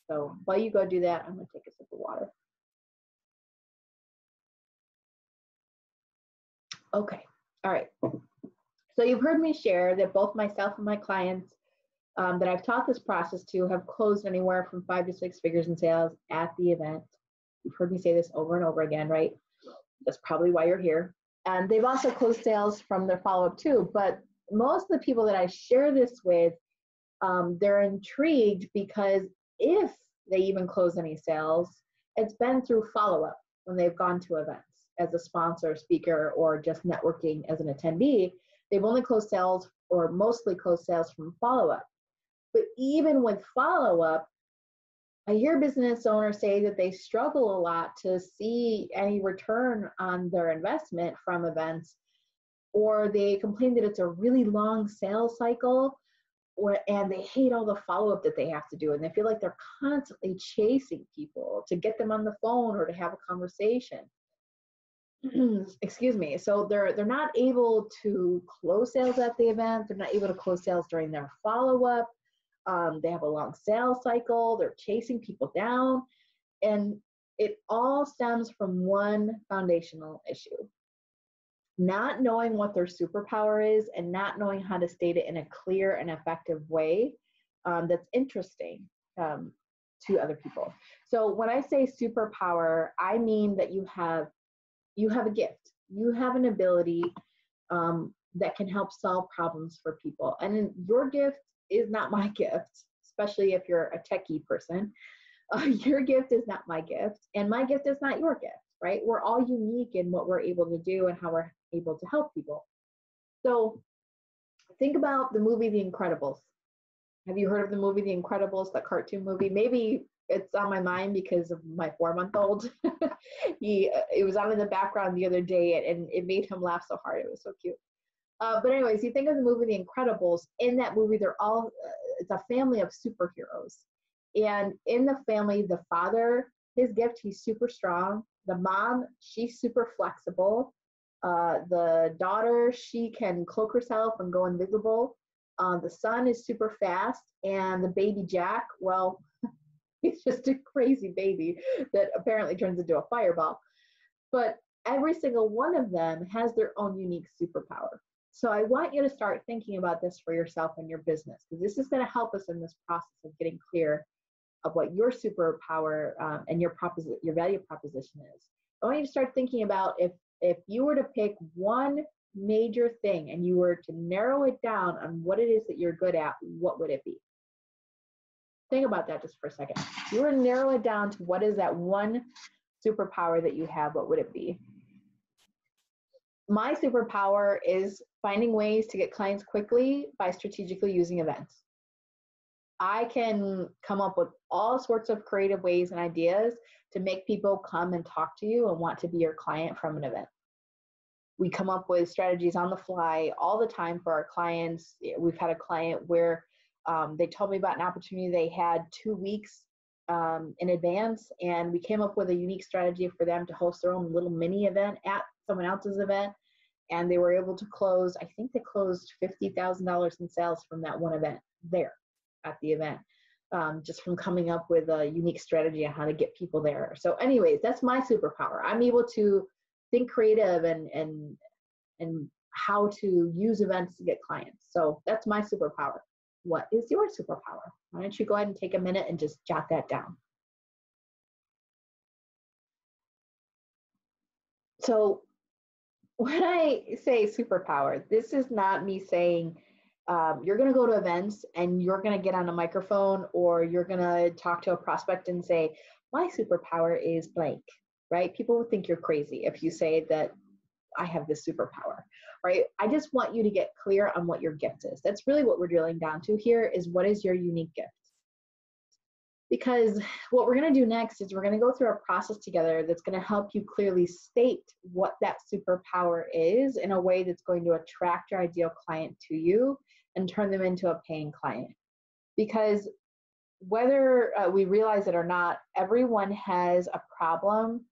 So while you go do that, I'm gonna take a sip of water. Okay, all right. So you've heard me share that both myself and my clients that I've taught this process to have closed anywhere from 5 to 6 figures in sales at the event. You've heard me say this over and over again, right? That's probably why you're here. And they've also closed sales from their follow-up too. But most of the people that I share this with, they're intrigued because if they even close any sales, it's been through follow-up when they've gone to events as a sponsor, speaker, or just networking as an attendee. They've only closed sales or mostly closed sales from follow-up. But even with follow-up, I hear business owners say that they struggle a lot to see any return on their investment from events, or they complain that it's a really long sales cycle, and they hate all the follow-up that they have to do, and they feel like they're constantly chasing people to get them on the phone or to have a conversation. Excuse me. So they're not able to close sales at the event. They're not able to close sales during their follow-up. They have a long sales cycle. They're chasing people down, and it all stems from one foundational issue: not knowing what their superpower is and not knowing how to state it in a clear and effective way that's interesting to other people. So when I say superpower, I mean that you have a gift. You have an ability that can help solve problems for people. And your gift is not my gift, especially if you're a techie person. Your gift is not my gift, and my gift is not your gift, right? We're all unique in what we're able to do and how we're able to help people. So think about the movie The Incredibles. Have you heard of the movie The Incredibles, the cartoon movie? Maybe it's on my mind because of my 4-month-old. It was on in the background the other day, and it made him laugh so hard. It was so cute. But anyways, you think of the movie The Incredibles. In that movie, they're all, it's a family of superheroes. And in the family, the father, his gift, he's super strong. The mom, she's super flexible. The daughter, she can cloak herself and go invisible. The son is super fast. And the baby Jack, well, he's just a crazy baby that apparently turns into a fireball. But every single one of them has their own unique superpower. So I want you to start thinking about this for yourself and your business, because this is going to help us in this process of getting clear of what your superpower and your value proposition is. I want you to start thinking about if you were to pick one major thing and you were to narrow it down on what it is that you're good at, what would it be? Think about that just for a second. If you were to narrow it down to what is that one superpower that you have, what would it be? My superpower is finding ways to get clients quickly by strategically using events. I can come up with all sorts of creative ways and ideas to make people come and talk to you and want to be your client from an event. We come up with strategies on the fly all the time for our clients. We've had a client where they told me about an opportunity they had 2 weeks in advance, and we came up with a unique strategy for them to host their own little mini event at someone else's event, and they were able to close, I think they closed $50,000 in sales from that one event there at the event, just from coming up with a unique strategy on how to get people there. So anyways, that's my superpower. I'm able to think creative and how to use events to get clients. So that's my superpower. What is your superpower? Why don't you go ahead and take a minute and just jot that down. So when I say superpower, this is not me saying you're going to go to events and you're going to get on a microphone or you're going to talk to a prospect and say, my superpower is blank, right? People will think you're crazy if you say that I have this superpower, right? I just want you to get clear on what your gift is. That's really what we're drilling down to here, is what is your unique gift? Because what we're going to do next is we're going to go through a process together that's going to help you clearly state what that superpower is in a way that's going to attract your ideal client to you and turn them into a paying client. Because whether we realize it or not, everyone has a problem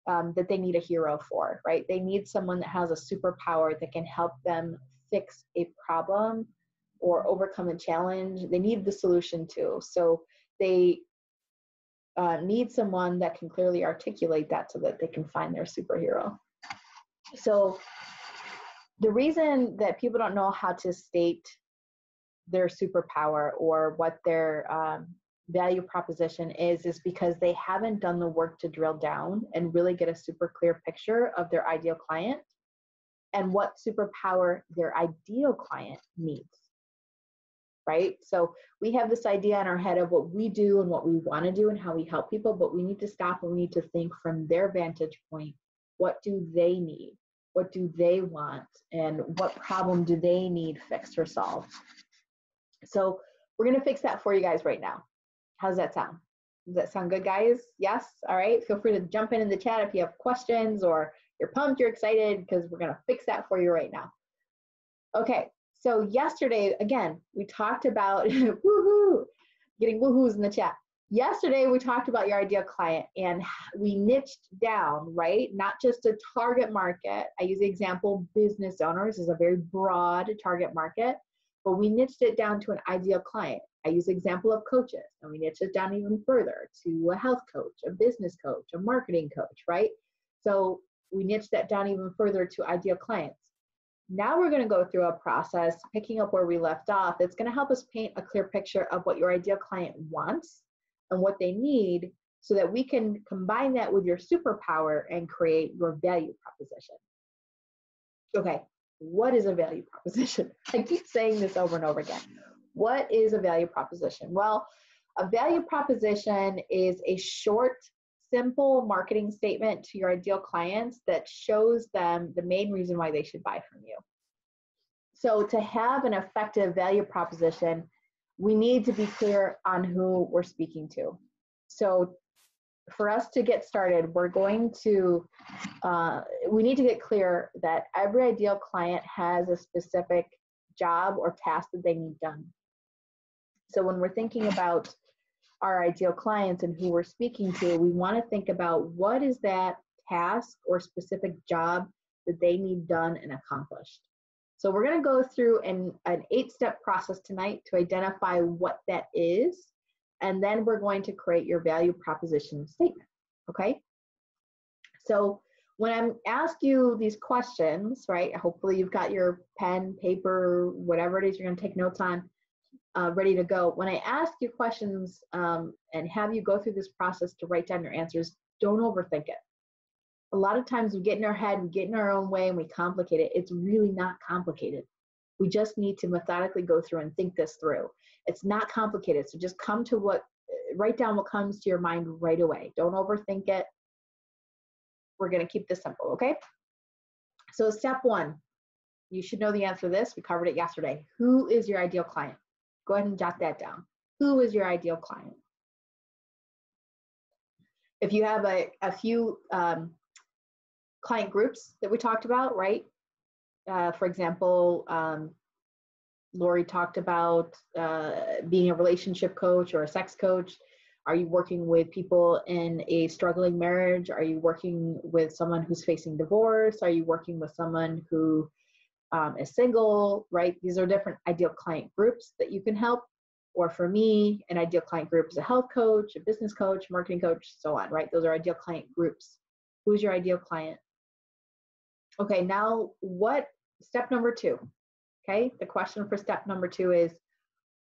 that they need a hero for, right? They need someone that has a superpower that can help them fix a problem or overcome a challenge. They need the solution too. So they need someone that can clearly articulate that so that they can find their superhero. So the reason that people don't know how to state their superpower or what their value proposition is because they haven't done the work to drill down and really get a super clear picture of their ideal client and what superpower their ideal client needs. right? So we have this idea in our head of what we do and what we want to do and how we help people, but we need to stop and we need to think from their vantage point. What do they need? What do they want? And what problem do they need fixed or solved? So we're going to fix that for you guys right now. How's that sound? Does that sound good, guys? Yes? All right. Feel free to jump in the chat if you have questions or you're pumped, you're excited, because we're going to fix that for you right now. Okay. So yesterday, again, we talked about woohoo, getting woohoos in the chat. Yesterday, we talked about your ideal client and we niched down, right? Not just a target market. I use the example business owners is a very broad target market, but we niched it down to an ideal client. I use the example of coaches, and we niched it down even further to a health coach, a business coach, a marketing coach, right? So we niched that down even further to ideal clients. Now we're going to go through a process, picking up where we left off. It's going to help us paint a clear picture of what your ideal client wants and what they need so that we can combine that with your superpower and create your value proposition. Okay, what is a value proposition? I keep saying this over and over again. What is a value proposition? Well, a value proposition is a short, simple marketing statement to your ideal clients that shows them the main reason why they should buy from you. So to have an effective value proposition, we need to be clear on who we're speaking to. So for us to get started, we're going to, we need to get clear that every ideal client has a specific job or task that they need done. So when we're thinking about our ideal clients and who we're speaking to, we want to think about what is that task or specific job that they need done and accomplished. So we're going to go through an 8-step process tonight to identify what that is, and then we're going to create your value proposition statement, okay? So when I'm ask you these questions, right, hopefully you've got your pen, paper, whatever it is you're going to take notes on, ready to go. When I ask you questions and have you go through this process to write down your answers, don't overthink it. A lot of times we get in our head, we get in our own way, and we complicate it. It's really not complicated. We just need to methodically go through and think this through. It's not complicated. So just write down what comes to your mind right away. Don't overthink it. We're going to keep this simple, okay? So step 1, you should know the answer to this. We covered it yesterday. Who is your ideal client? Go ahead and jot that down. Who is your ideal client? If you have a few client groups that we talked about, right? For example, Lori talked about being a relationship coach or a sex coach. Are you working with people in a struggling marriage? Are you working with someone who's facing divorce? Are you working with someone who is single, right? These are different ideal client groups that you can help. Or for me, an ideal client group is a health coach, a business coach, marketing coach, so on, right? Those are ideal client groups. Who's your ideal client? Okay, now step number 2, okay? The question for step number 2 is,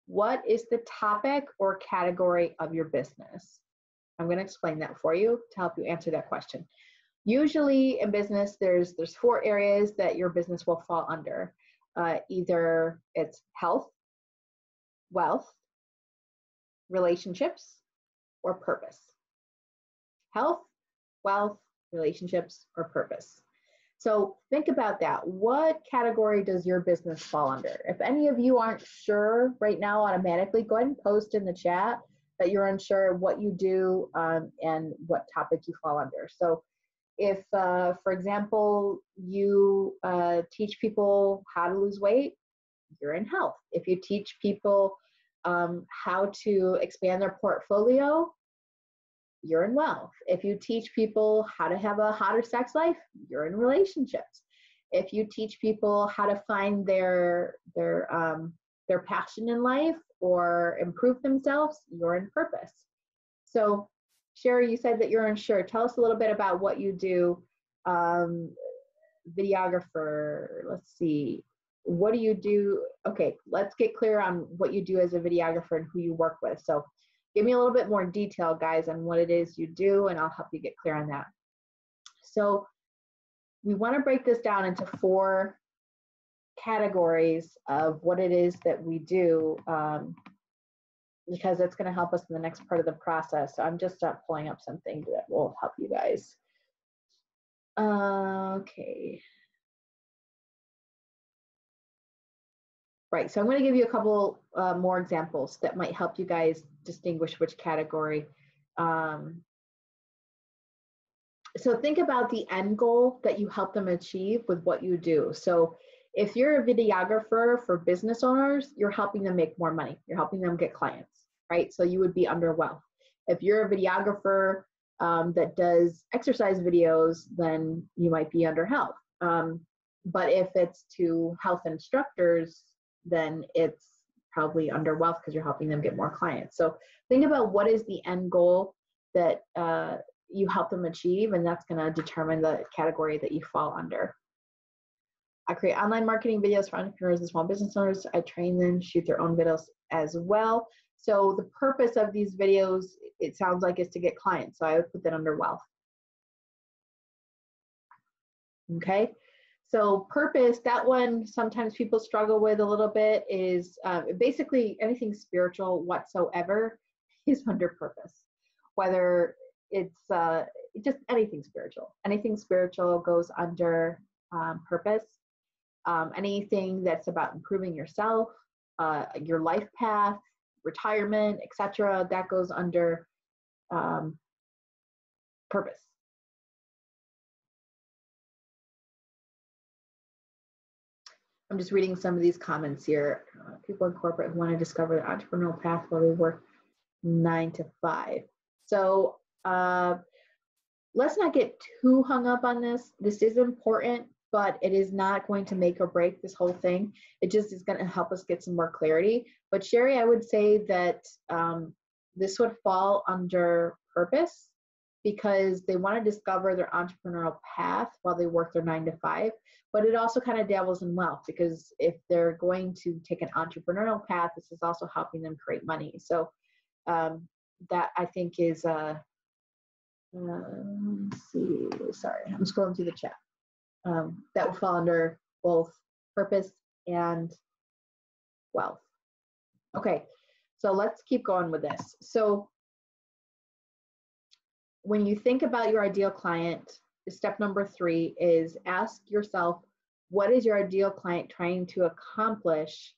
what is the topic or category of your business? I'm going to explain that for you to help you answer that question. Usually in business, there's 4 areas that your business will fall under. Either it's health, wealth, relationships, or purpose. Health, wealth, relationships, or purpose. So think about that. What category does your business fall under? If any of you aren't sure right now automatically, go ahead and post in the chat that you're unsure of what you do and what topic you fall under. So if, for example, you teach people how to lose weight, you're in health. If you teach people how to expand their portfolio, you're in wealth. If you teach people how to have a hotter sex life, you're in relationships. If you teach people how to find their passion in life or improve themselves, you're in purpose. So Sherry, you said that you're unsure. Tell us a little bit about what you do. Videographer, let's see. What do you do? Okay, let's get clear on what you do as a videographer and who you work with. So give me a little bit more detail, guys, on what it is you do, and I'll help you get clear on that. So we want to break this down into 4 categories of what it is that we do, because it's going to help us in the next part of the process. So I'm just pulling up something that will help you guys. Okay. Right, so I'm going to give you a couple more examples that might help you guys distinguish which category. So think about the end goal that you help them achieve with what you do. So if you're a videographer for business owners, you're helping them make more money. You're helping them get clients, right? So you would be under wealth. If you're a videographer that does exercise videos, then you might be under health. But if it's to health instructors, then it's probably under wealth because you're helping them get more clients. So think about what is the end goal that you help them achieve, and that's going to determine the category that you fall under. I create online marketing videos for entrepreneurs and small business owners. I train them, shoot their own videos as well. So the purpose of these videos, it sounds like, is to get clients. So I would put that under wealth. Okay. So purpose, that one sometimes people struggle with a little bit, is basically anything spiritual whatsoever is under purpose. Whether it's just anything spiritual. Anything spiritual goes under purpose. Anything that's about improving yourself, your life path, retirement, etc., that goes under purpose. I'm just reading some of these comments here. People in corporate who want to discover their entrepreneurial path while they work 9 to 5. So let's not get too hung up on this. This is important, but it is not going to make or break this whole thing. It just is going to help us get some more clarity. But Sherry, I would say that this would fall under purpose, because they want to discover their entrepreneurial path while they work their 9 to 5. But it also kind of dabbles in wealth, because if they're going to take an entrepreneurial path, this is also helping them create money. So that, I think, is, let's see, sorry, I'm scrolling through the chat. That will fall under both purpose and wealth. Okay, so let's keep going with this. So when you think about your ideal client, step number 3 is ask yourself, what is your ideal client trying to accomplish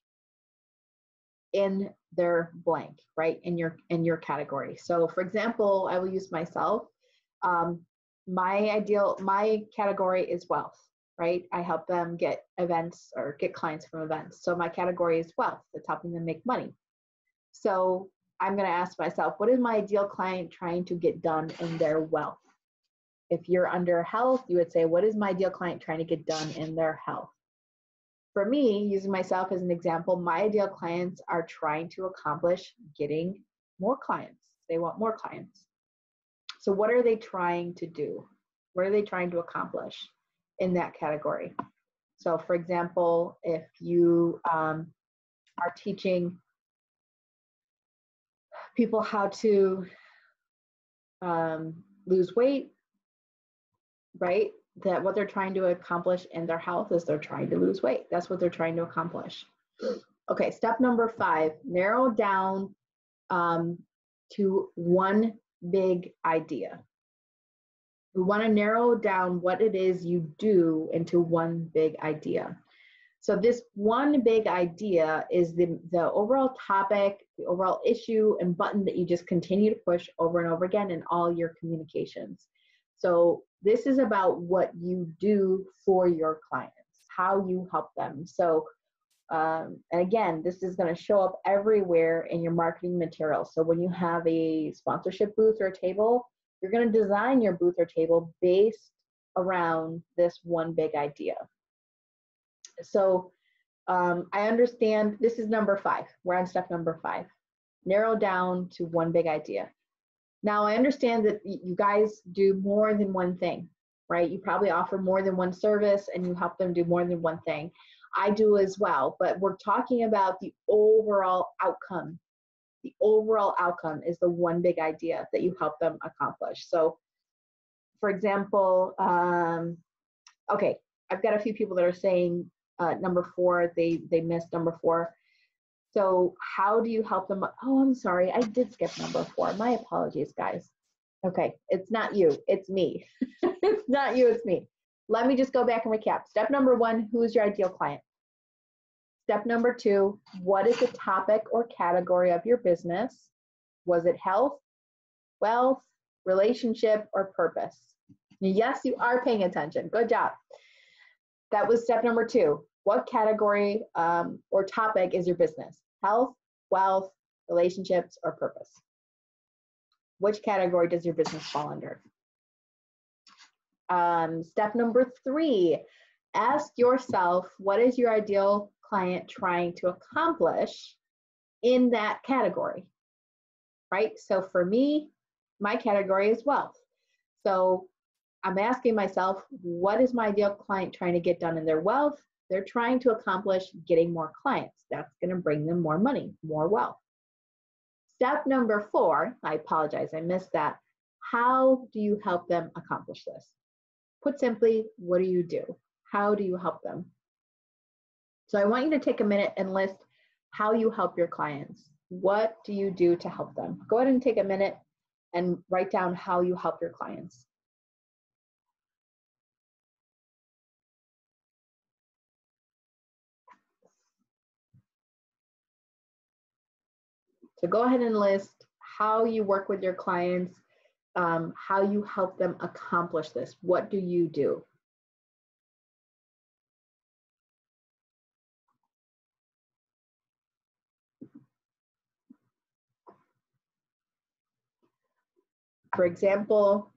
in their blank, right? In your category. So for example, I will use myself. My category is wealth, right? I help them get events or get clients from events. So my category is wealth. It's helping them make money. So I'm going to ask myself, what is my ideal client trying to get done in their wealth? If you're under health, you would say, what is my ideal client trying to get done in their health? For me, using myself as an example, my ideal clients are trying to accomplish getting more clients. They want more clients. So what are they trying to do? What are they trying to accomplish in that category? So for example, if you are teaching people how to lose weight, right? That what they're trying to accomplish in their health is they're trying to lose weight. That's what they're trying to accomplish. Okay, step number 5, narrow down to one big idea. We want to narrow down what it is you do into one big idea. So this one big idea is the overall topic, the overall issue and button that you just continue to push over and over again in all your communications. So this is about what you do for your clients, how you help them. So, and again, this is going to show up everywhere in your marketing material. So when you have a sponsorship booth or table, you're going to design your booth or table based around this one big idea. So I understand this is number 5. We're on step number 5. Narrow down to one big idea. Now I understand that you guys do more than one thing, right? You probably offer more than one service and you help them do more than one thing. I do as well, but we're talking about the overall outcome. The overall outcome is the one big idea that you help them accomplish. So for example, okay, I've got a few people that are saying number 4, they missed number 4. So how do you help them? Oh, I'm sorry, I did skip number 4. My apologies, guys. Okay, it's not you, it's me. It's not you, it's me. Let me just go back and recap. Step number 1, who is your ideal client? Step number 2, what is the topic or category of your business? Was it health, wealth, relationship, or purpose? Yes, you are paying attention. Good job. That was step number 2. What category or topic is your business? Health, wealth, relationships, or purpose? Which category does your business fall under? Step number 3, ask yourself, what is your ideal client trying to accomplish in that category, right? So for me, my category is wealth. So I'm asking myself, what is my ideal client trying to get done in their wealth? They're trying to accomplish getting more clients. That's going to bring them more money, more wealth. Step number 4, I apologize, I missed that. How do you help them accomplish this? Put simply, what do you do? How do you help them? So I want you to take a minute and list how you help your clients. What do you do to help them? Go ahead and take a minute and write down how you help your clients. So go ahead and list how you work with your clients, how you help them accomplish this. What do you do? For example,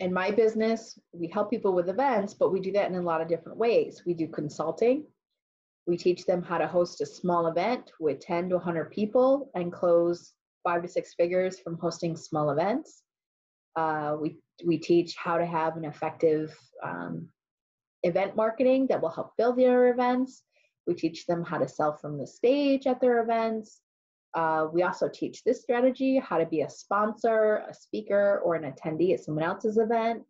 in my business, we help people with events, but we do that in a lot of different ways. We do consulting. We teach them how to host a small event with 10 to 100 people and close 5 to 6 figures from hosting small events. We teach how to have an effective event marketing that will help build their events. We teach them how to sell from the stage at their events. We also teach this strategy, how to be a sponsor, a speaker, or an attendee at someone else's event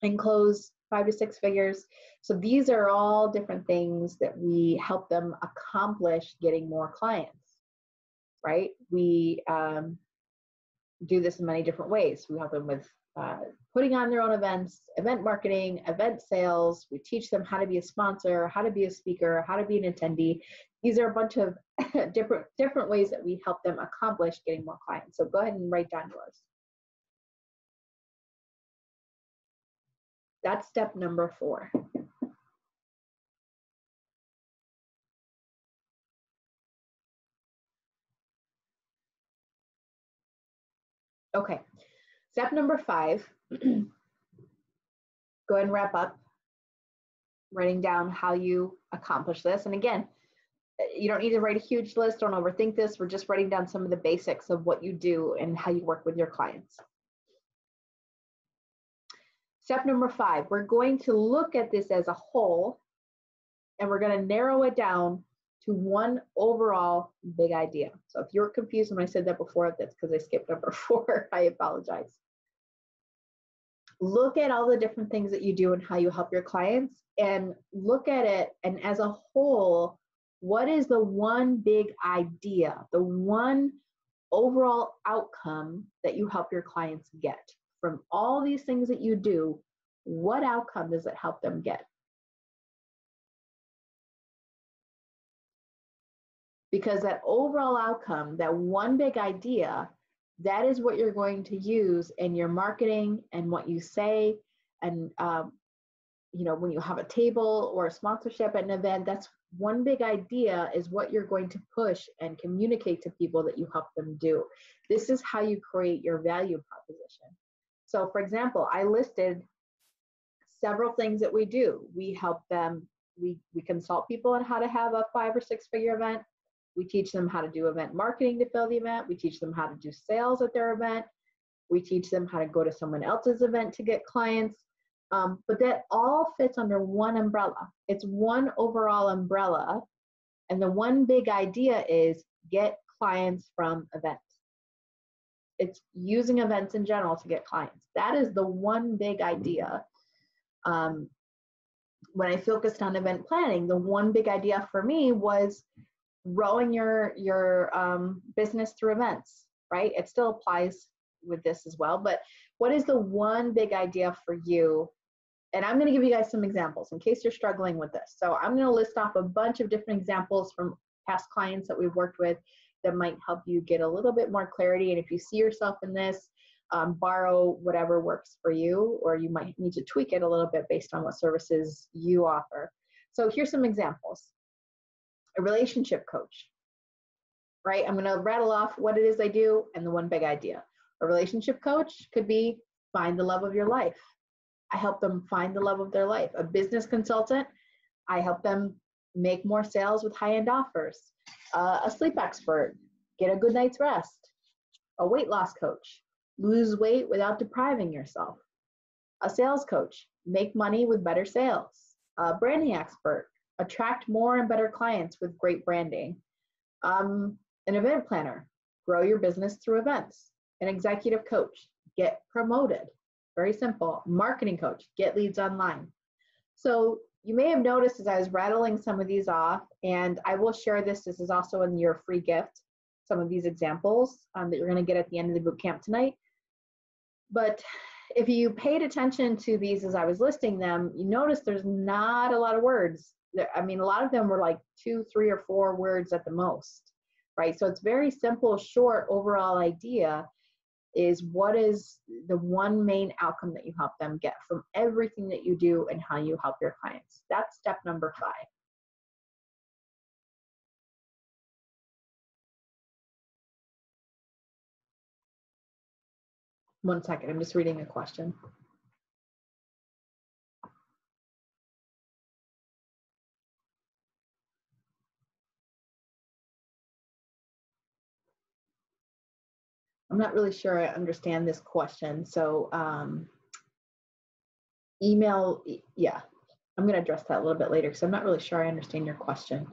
and close 5 to 6 figures. So these are all different things that we help them accomplish getting more clients, right? We do this in many different ways. We help them with putting on their own events, event marketing, event sales. We teach them how to be a sponsor, how to be a speaker, how to be an attendee. These are a bunch of different ways that we help them accomplish getting more clients. So go ahead and write down yours. That's step number 4. Okay, step number 5, go ahead and wrap up, writing down how you accomplish this. And again, you don't need to write a huge list, don't overthink this. We're just writing down some of the basics of what you do and how you work with your clients. Step number 5, we're going to look at this as a whole, and we're going to narrow it down to one overall big idea. So if you're confused when I said that before, that's because I skipped number 4. I apologize. Look at all the different things that you do and how you help your clients, and look at it, and as a whole, what is the one big idea, the one overall outcome that you help your clients get? From all these things that you do, what outcome does it help them get? Because that overall outcome, that one big idea, that is what you're going to use in your marketing and what you say. And you know, when you have a table or a sponsorship at an event, that's one big idea is what you're going to push and communicate to people that you help them do. This is how you create your value proposition. So for example, I listed several things that we do. We help them, we consult people on how to have a 5 or 6 figure event. We teach them how to do event marketing to fill the event. We teach them how to do sales at their event. We teach them how to go to someone else's event to get clients. But that all fits under one umbrella. It's one overall umbrella. And the one big idea is get clients from events. It's using events in general to get clients. That is the one big idea. when I focused on event planning, the one big idea for me was growing your business through events, right? It still applies with this as well, but what is the one big idea for you? And I'm going to give you guys some examples in case you're struggling with this. So I'm going to list off a bunch of different examples from past clients that we've worked with that might help you get a little bit more clarity. And if you see yourself in this, borrow whatever works for you, or you might need to tweak it a little bit based on what services you offer. So here's some examples. A relationship coach, right? I'm going to rattle off what it is I do and the one big idea. A relationship coach could be find the love of your life. I help them find the love of their life. A business consultant, I help them make more sales with high-end offers. A sleep expert, get a good night's rest. A weight loss coach, lose weight without depriving yourself. A sales coach, make money with better sales. A branding expert, attract more and better clients with great branding. An event planner, grow your business through events. An executive coach, get promoted. Very simple. Marketing coach, get leads online. So you may have noticed as I was rattling some of these off, and I will share this. This is also in your free gift, some of these examples that you're going to get at the end of the boot camp tonight. But if you paid attention to these as I was listing them, you notice there's not a lot of words. I mean, a lot of them were like 2, 3, or 4 words at the most, right? So it's very simple, short overall idea is what is the one main outcome that you help them get from everything that you do and how you help your clients. That's step number 5. One second, I'm just reading a question. I'm not really sure I understand this question. So email, yeah, I'm going to address that a little bit later because I'm not really sure I understand your question.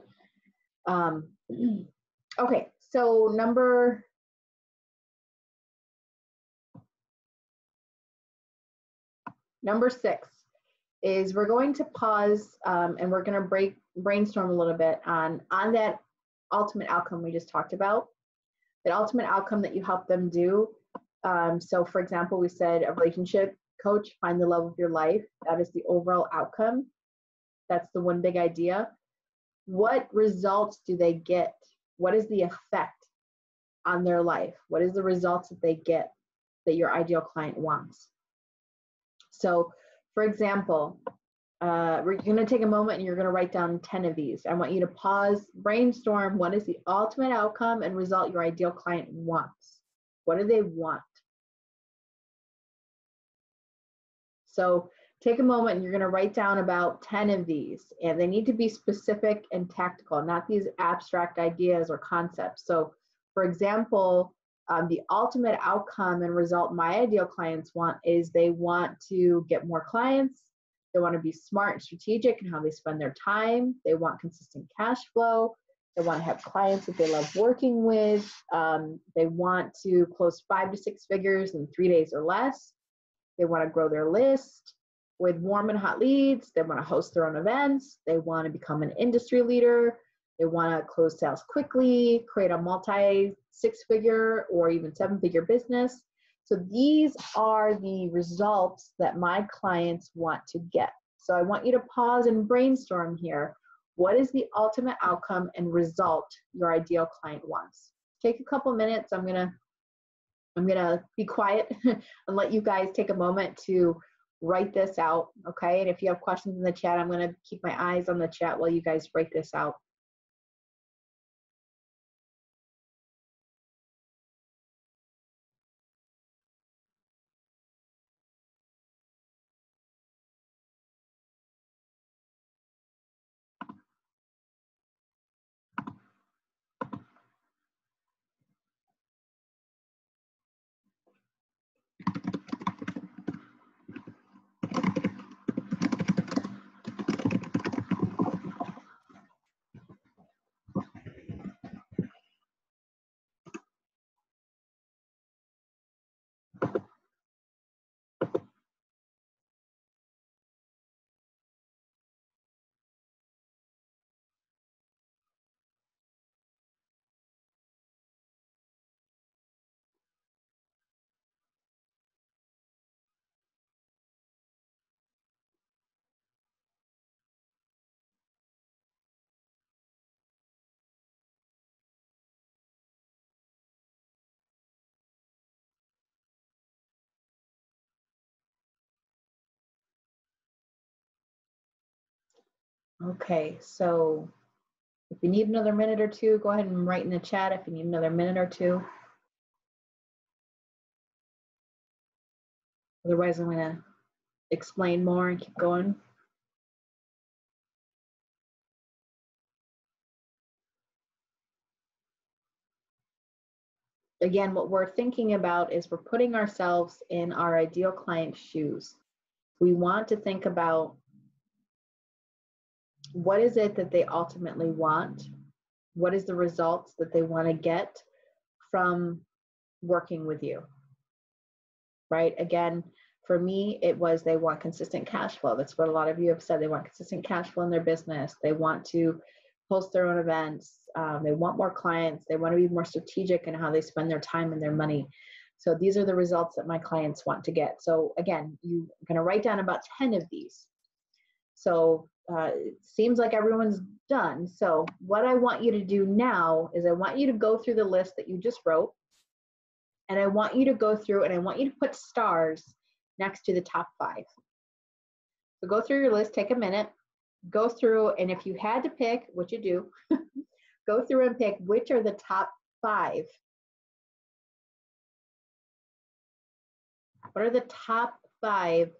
Okay, so number 6 is we're going to pause and we're going to brainstorm a little bit on that ultimate outcome we just talked about. That ultimate outcome that you help them do. So for example, we said a relationship coach, find the love of your life. That is the overall outcome. That's the one big idea. What results do they get? What is the effect on their life? What is the results that they get that your ideal client wants? So for example, we're going to take a moment and you're going to write down 10 of these. I want you to pause, brainstorm, what is the ultimate outcome and result your ideal client wants? What do they want? So take a moment and you're going to write down about 10 of these, and they need to be specific and tactical, not these abstract ideas or concepts. So for example, the ultimate outcome and result my ideal clients want is they want to get more clients. They want to be smart and strategic in how they spend their time. They want consistent cash flow. They want to have clients that they love working with. They want to close 5 to 6 figures in 3 days or less. They want to grow their list with warm and hot leads. They want to host their own events. They want to become an industry leader. They want to close sales quickly, create a multi-6-figure or even 7-figure business. So these are the results that my clients want to get. So I want you to pause and brainstorm here. What is the ultimate outcome and result your ideal client wants? Take a couple minutes. I'm gonna be quiet and let you guys take a moment to write this out, okay? And if you have questions in the chat, I'm gonna keep my eyes on the chat while you guys write this out. Okay, so if you need another minute or two, go ahead and write in the chat if you need another minute or two. Otherwise, I'm going to explain more and keep going. Again, what we're thinking about is we're putting ourselves in our ideal client's shoes. We want to think about what is it that they ultimately want? What is the results that they want to get from working with you, right? Again, for me, it was they want consistent cash flow. That's what a lot of you have said. They want consistent cash flow in their business. They want to host their own events. They want more clients. They want to be more strategic in how they spend their time and their money. So these are the results that my clients want to get. So again, you're going to write down about 10 of these. So it seems like everyone's done. So what I want you to do now is I want you to go through the list that you just wrote. And I want you to go through and I want you to put stars next to the top 5. So go through your list, take a minute, go through, and if you had to pick, which you do, go through and pick which are the top 5. What are the top 5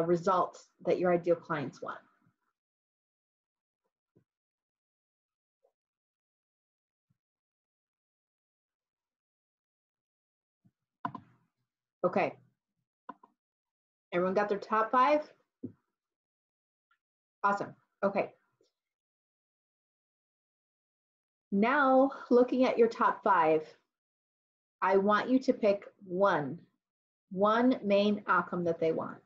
results that your ideal clients want? Okay. Everyone got their top 5? Awesome. Okay. Now, looking at your top 5, I want you to pick one main outcome that they want.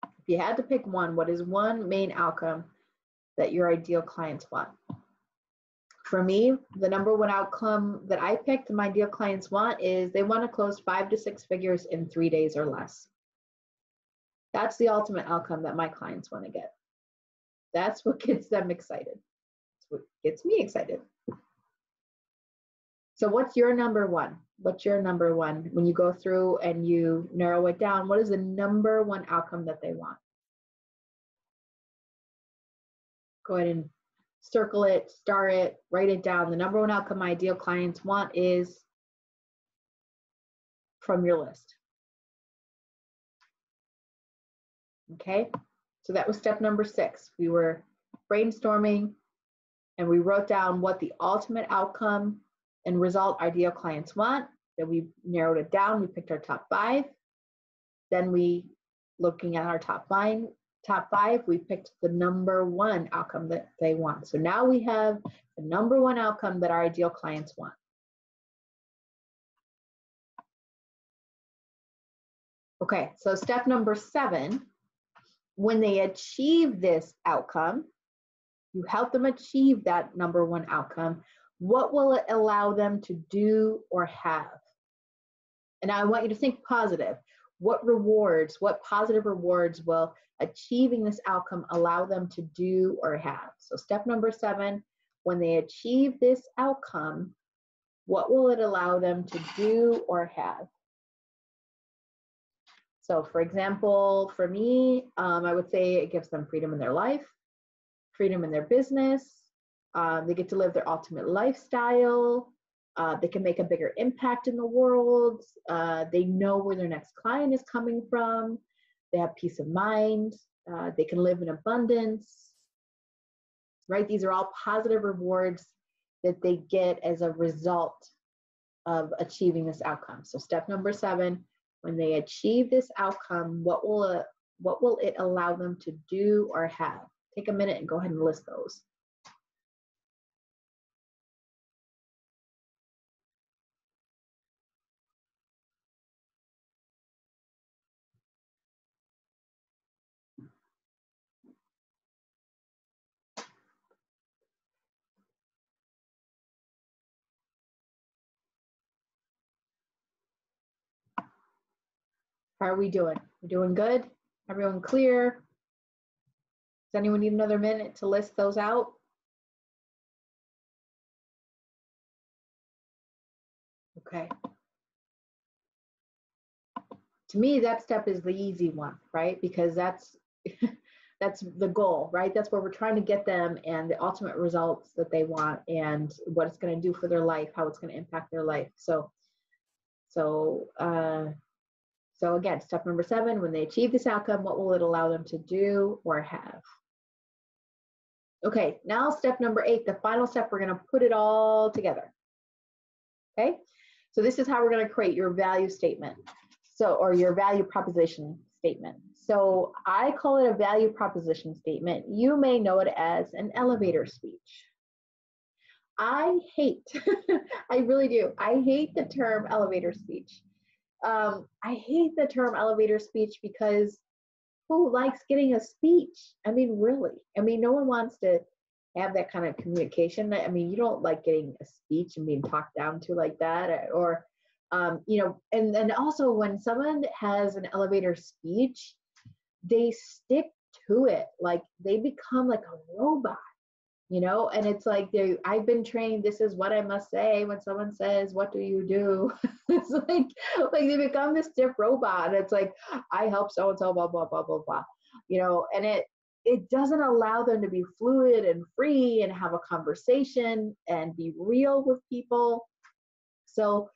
If you had to pick one, what is one main outcome that your ideal clients want? For me, the number one outcome that I picked my ideal clients want is they want to close 5 to 6 figures in 3 days or less. That's the ultimate outcome that my clients want to get. That's what gets them excited. That's what gets me excited. So what's your number one? What's your number one? When you go through and you narrow it down, what is the number one outcome that they want? Go ahead and circle it, star it, write it down. The number one outcome my ideal clients want is from your list. Okay, so that was step number 6. We were brainstorming and we wrote down what the ultimate outcome and result ideal clients want. Then we narrowed it down. We picked our top 5. Then we, looking at our top 5, we picked the number one outcome that they want. So now we have the number one outcome that our ideal clients want. Okay, so step number 7, when they achieve this outcome, you help them achieve that number one outcome, what will it allow them to do or have? And I want you to think positive. What rewards, what positive rewards will achieving this outcome allow them to do or have? So step number 7, when they achieve this outcome, what will it allow them to do or have? So for example, for me, I would say it gives them freedom in their life, freedom in their business. They get to live their ultimate lifestyle. They can make a bigger impact in the world. They know where their next client is coming from. They have peace of mind. They can live in abundance, right? These are all positive rewards that they get as a result of achieving this outcome. So step number 7, when they achieve this outcome, what will it allow them to do or have? Take a minute and go ahead and list those. How are we doing? We're doing good? Everyone clear? Does anyone need another minute to list those out? Okay. To me, that step is the easy one, right? Because that's that's the goal, right? That's where we're trying to get them and the ultimate results that they want and what it's going to do for their life, how it's going to impact their life. So again, step number 7, when they achieve this outcome, what will it allow them to do or have? Okay, now step number 8, the final step, we're going to put it all together. Okay, so this is how we're going to create your value statement. Or your value proposition statement. So I call it a value proposition statement. You may know it as an elevator speech. I hate, I really do. I hate the term elevator speech. I hate the term elevator speech because who likes getting a speech? I mean, really. I mean, no one wants to have that kind of communication. I mean, you don't like getting a speech and being talked down to like that, or you know, and also when someone has an elevator speech, they stick to it. Like they become like a robot, you know, and it's like, I've been trained, this is what I must say when someone says, what do you do? It's like they become this stiff robot. It's like, I help so-and-so, blah, blah, blah, blah, blah, you know, and it doesn't allow them to be fluid and free and have a conversation and be real with people. So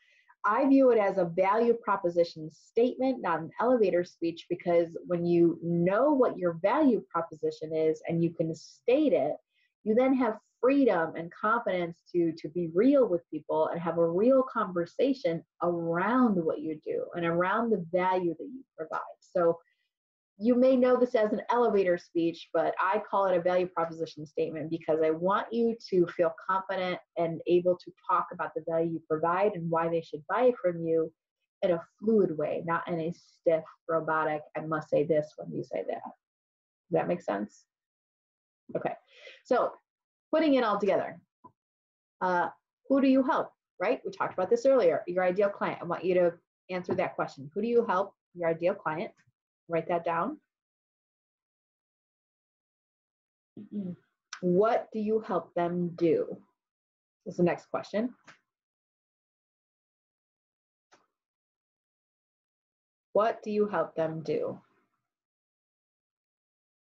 I view it as a value proposition statement, not an elevator speech, because when you know what your value proposition is and you can state it, you then have freedom and confidence to be real with people and have a real conversation around what you do and around the value that you provide. So you may know this as an elevator speech, but I call it a value proposition statement because I want you to feel confident and able to talk about the value you provide and why they should buy from you in a fluid way, not in a stiff, robotic, I must say this when you say that. Does that make sense? Okay, so putting it all together, who do you help, right? We talked about this earlier, your ideal client. I want you to answer that question. Who do you help? Your ideal client. Write that down. What do you help them do? Is the next question. What do you help them do?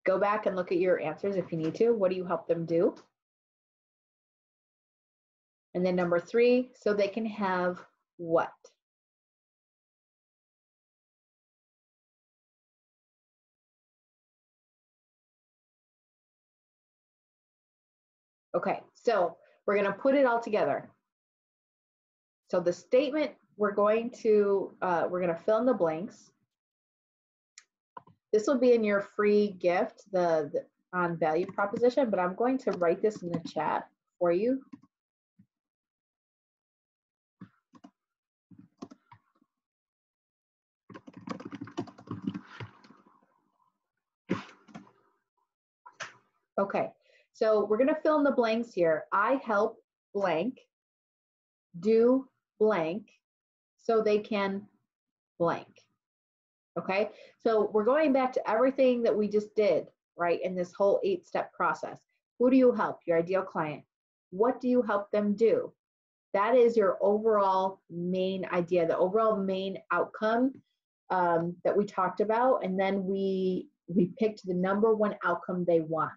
Go back and look at your answers if you need to. What do you help them do? And then number 3, so they can have what? Okay, so we're going to put it all together. So the statement, we're going to fill in the blanks. This will be in your free gift, on value proposition, but I'm going to write this in the chat for you. Okay, so we're going to fill in the blanks here. I help blank do blank so they can blank. Okay, so we're going back to everything that we just did, right, in this whole 8-step process. Who do you help? Your ideal client. What do you help them do? That is your overall main idea, the overall main outcome that we talked about, and then we picked the number 1 outcome they want.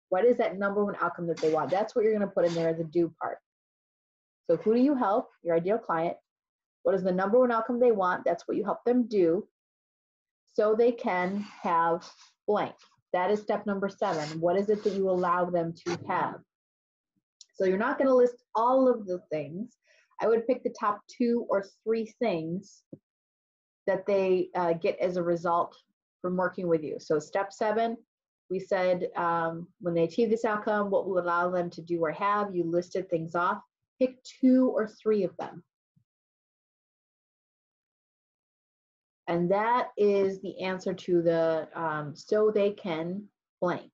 What is that number 1 outcome that they want? That's what you're going to put in there as a do part. So who do you help? Your ideal client. What is the number 1 outcome they want? That's what you help them do so they can have blank. That is step number 7. What is it that you allow them to have? So you're not going to list all of the things. I would pick the top 2 or 3 things that they get as a result from working with you. So step 7, we said when they achieve this outcome, what will allow them to do or have? You listed things off. Pick 2 or 3 of them. And that is the answer to the so they can blank.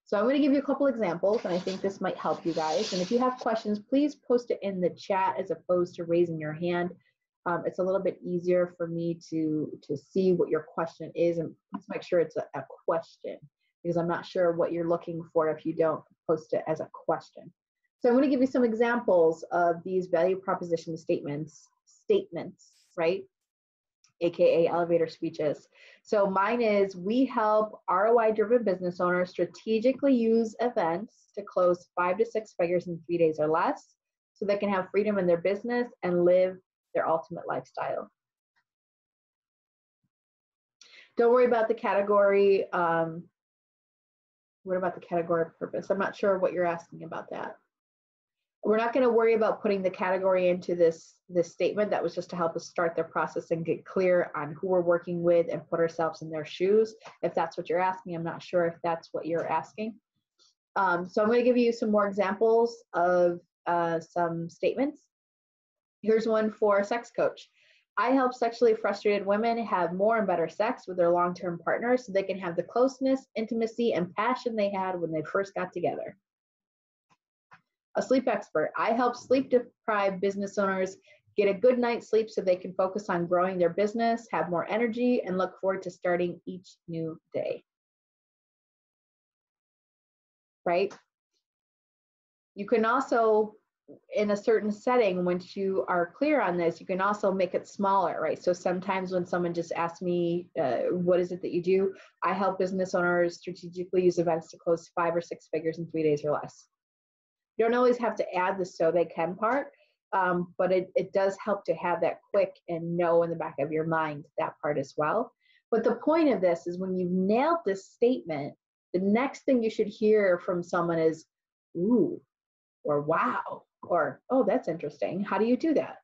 So I'm going to give you a couple examples, and I think this might help you guys. And if you have questions, please post it in the chat as opposed to raising your hand. It's a little bit easier for me to see what your question is, and let's make sure it's a question, because I'm not sure what you're looking for if you don't post it as a question. So I'm going to give you some examples of these value proposition statements, right? AKA elevator speeches. So mine is, we help ROI-driven business owners strategically use events to close 5 to 6 figures in 3 days or less, so they can have freedom in their business and live their ultimate lifestyle. Don't worry about the category. What about the category of purpose? I'm not sure what you're asking about that. We're not going to worry about putting the category into this statement. That was just to help us start the process and get clear on who we're working with and put ourselves in their shoes. If that's what you're asking, I'm not sure if that's what you're asking. So I'm going to give you some more examples of some statements. Here's one for a sex coach. I help sexually frustrated women have more and better sex with their long-term partners so they can have the closeness, intimacy, and passion they had when they first got together. A sleep expert. I help sleep-deprived business owners get a good night's sleep so they can focus on growing their business, have more energy, and look forward to starting each new day. Right? You can also, in a certain setting, once you are clear on this, you can also make it smaller, right? So sometimes when someone just asks me, what is it that you do? I help business owners strategically use events to close 5 or 6 figures in 3 days or less. You don't always have to add the so they can part, but it does help to have that quick and know in the back of your mind that part as well. But the point of this is, when you've nailed this statement, the next thing you should hear from someone is, ooh, or wow, or, oh, that's interesting. How do you do that?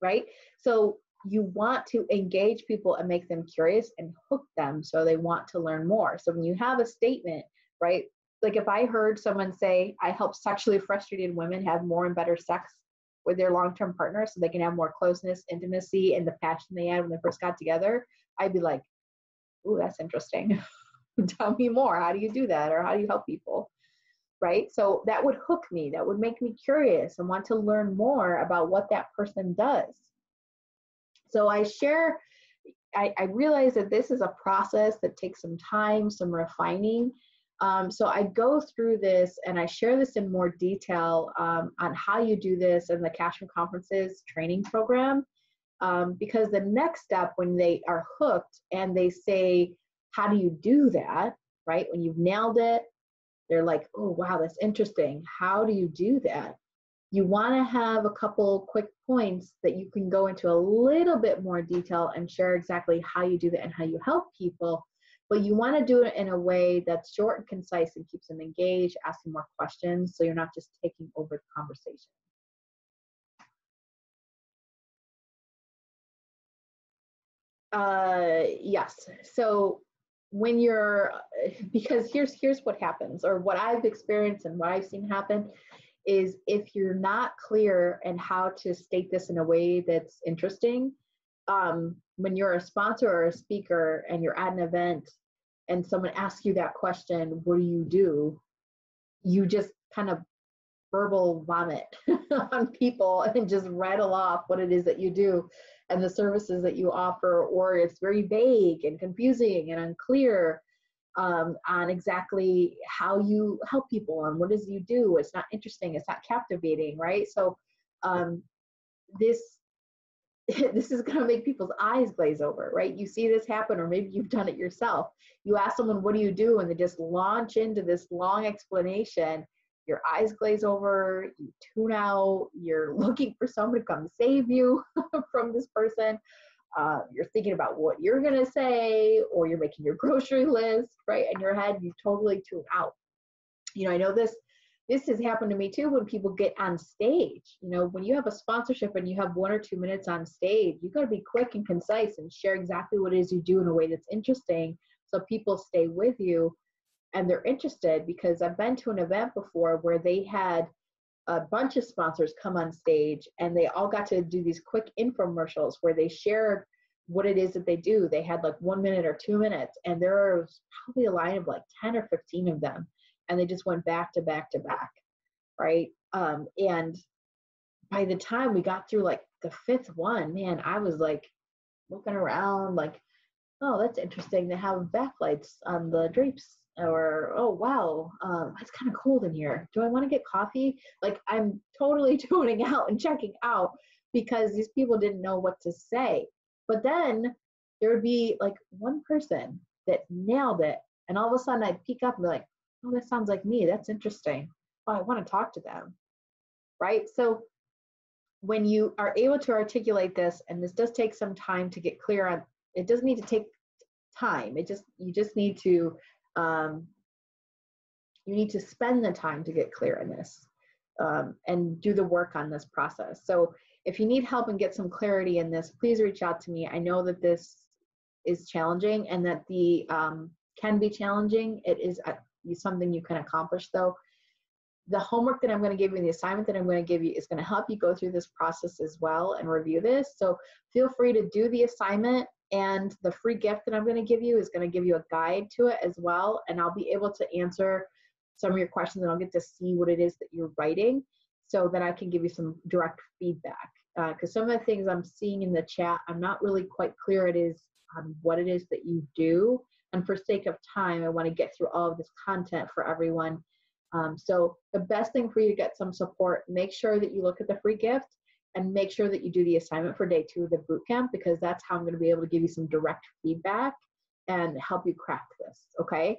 Right? So you want to engage people and make them curious and hook them so they want to learn more. So when you have a statement, right? Like if I heard someone say, I help sexually frustrated women have more and better sex with their long-term partner so they can have more closeness, intimacy, and the passion they had when they first got together, I'd be like, ooh, that's interesting. Tell me more. How do you do that? Or how do you help people? Right? So that would hook me. That would make me curious and want to learn more about what that person does. So I realize that this is a process that takes some time, some refining. So I go through this and I share this in more detail on how you do this in the Cashman Conferences training program. Because the next step, when they are hooked and they say, how do you do that? Right? When you've nailed it, they're like, oh, wow, that's interesting. How do you do that? You want to have a couple quick points that you can go into a little bit more detail and share exactly how you do that and how you help people. But you want to do it in a way that's short and concise and keeps them engaged, asking more questions, so you're not just taking over the conversation. Yes. So when you're, because here's what happens, or what I've experienced and what I've seen happen is, if you're not clear in how to state this in a way that's interesting, when you're a sponsor or a speaker and you're at an event and someone asks you that question, what do? You just kind of verbal vomit on people and just rattle off what it is that you do and the services that you offer, or it's very vague and confusing and unclear on exactly how you help people and what it is you do. It's not interesting, it's not captivating, right? So this is going to make people's eyes glaze over, right? You see this happen, or maybe you've done it yourself. You ask someone, what do you do? And they just launch into this long explanation. Your eyes glaze over, you tune out, you're looking for someone to come save you from this person. You're thinking about what you're going to say, or you're making your grocery list, right? In your head, you totally tune out. You know, I know this has happened to me too when people get on stage. You know, when you have a sponsorship and you have 1 or 2 minutes on stage, you got to be quick and concise and share exactly what it is you do in a way that's interesting so people stay with you and they're interested. Because I've been to an event before where they had a bunch of sponsors come on stage and they all got to do these quick infomercials where they shared what it is that they do. They had like 1 minute or 2 minutes, and there was probably a line of like 10 or 15 of them. And they just went back to back to back, right? And by the time we got through like the 5th one, man, I was like looking around like, oh, that's interesting. They have backlights on the drapes. Or, oh, wow, it's kind of cold in here. Do I want to get coffee? Like, I'm totally tuning out and checking out because these people didn't know what to say. But then there would be like one person that nailed it. And all of a sudden I'd peek up and be like, oh, that sounds like me. That's interesting. Oh, I want to talk to them. Right? So when you are able to articulate this, and this does take some time to get clear on, it doesn't need to take time. You just need to, you need to spend the time to get clear in this, and do the work on this process. So if you need help and get some clarity in this, please reach out to me. I know that this is challenging and that the can be challenging. It is something you can accomplish though. The homework that I'm going to give you, the assignment that I'm going to give you is going to help you go through this process as well and review this. So feel free to do the assignment, and the free gift that I'm going to give you is going to give you a guide to it as well. And I'll be able to answer some of your questions, and I'll get to see what it is that you're writing so that I can give you some direct feedback. Because some of the things I'm seeing in the chat, I'm not really quite clear on what it is that you do. And for sake of time, I want to get through all of this content for everyone. So the best thing for you to get some support, make sure that you look at the free gift and make sure that you do the assignment for day 2 of the boot camp, because that's how I'm going to be able to give you some direct feedback and help you crack this, okay?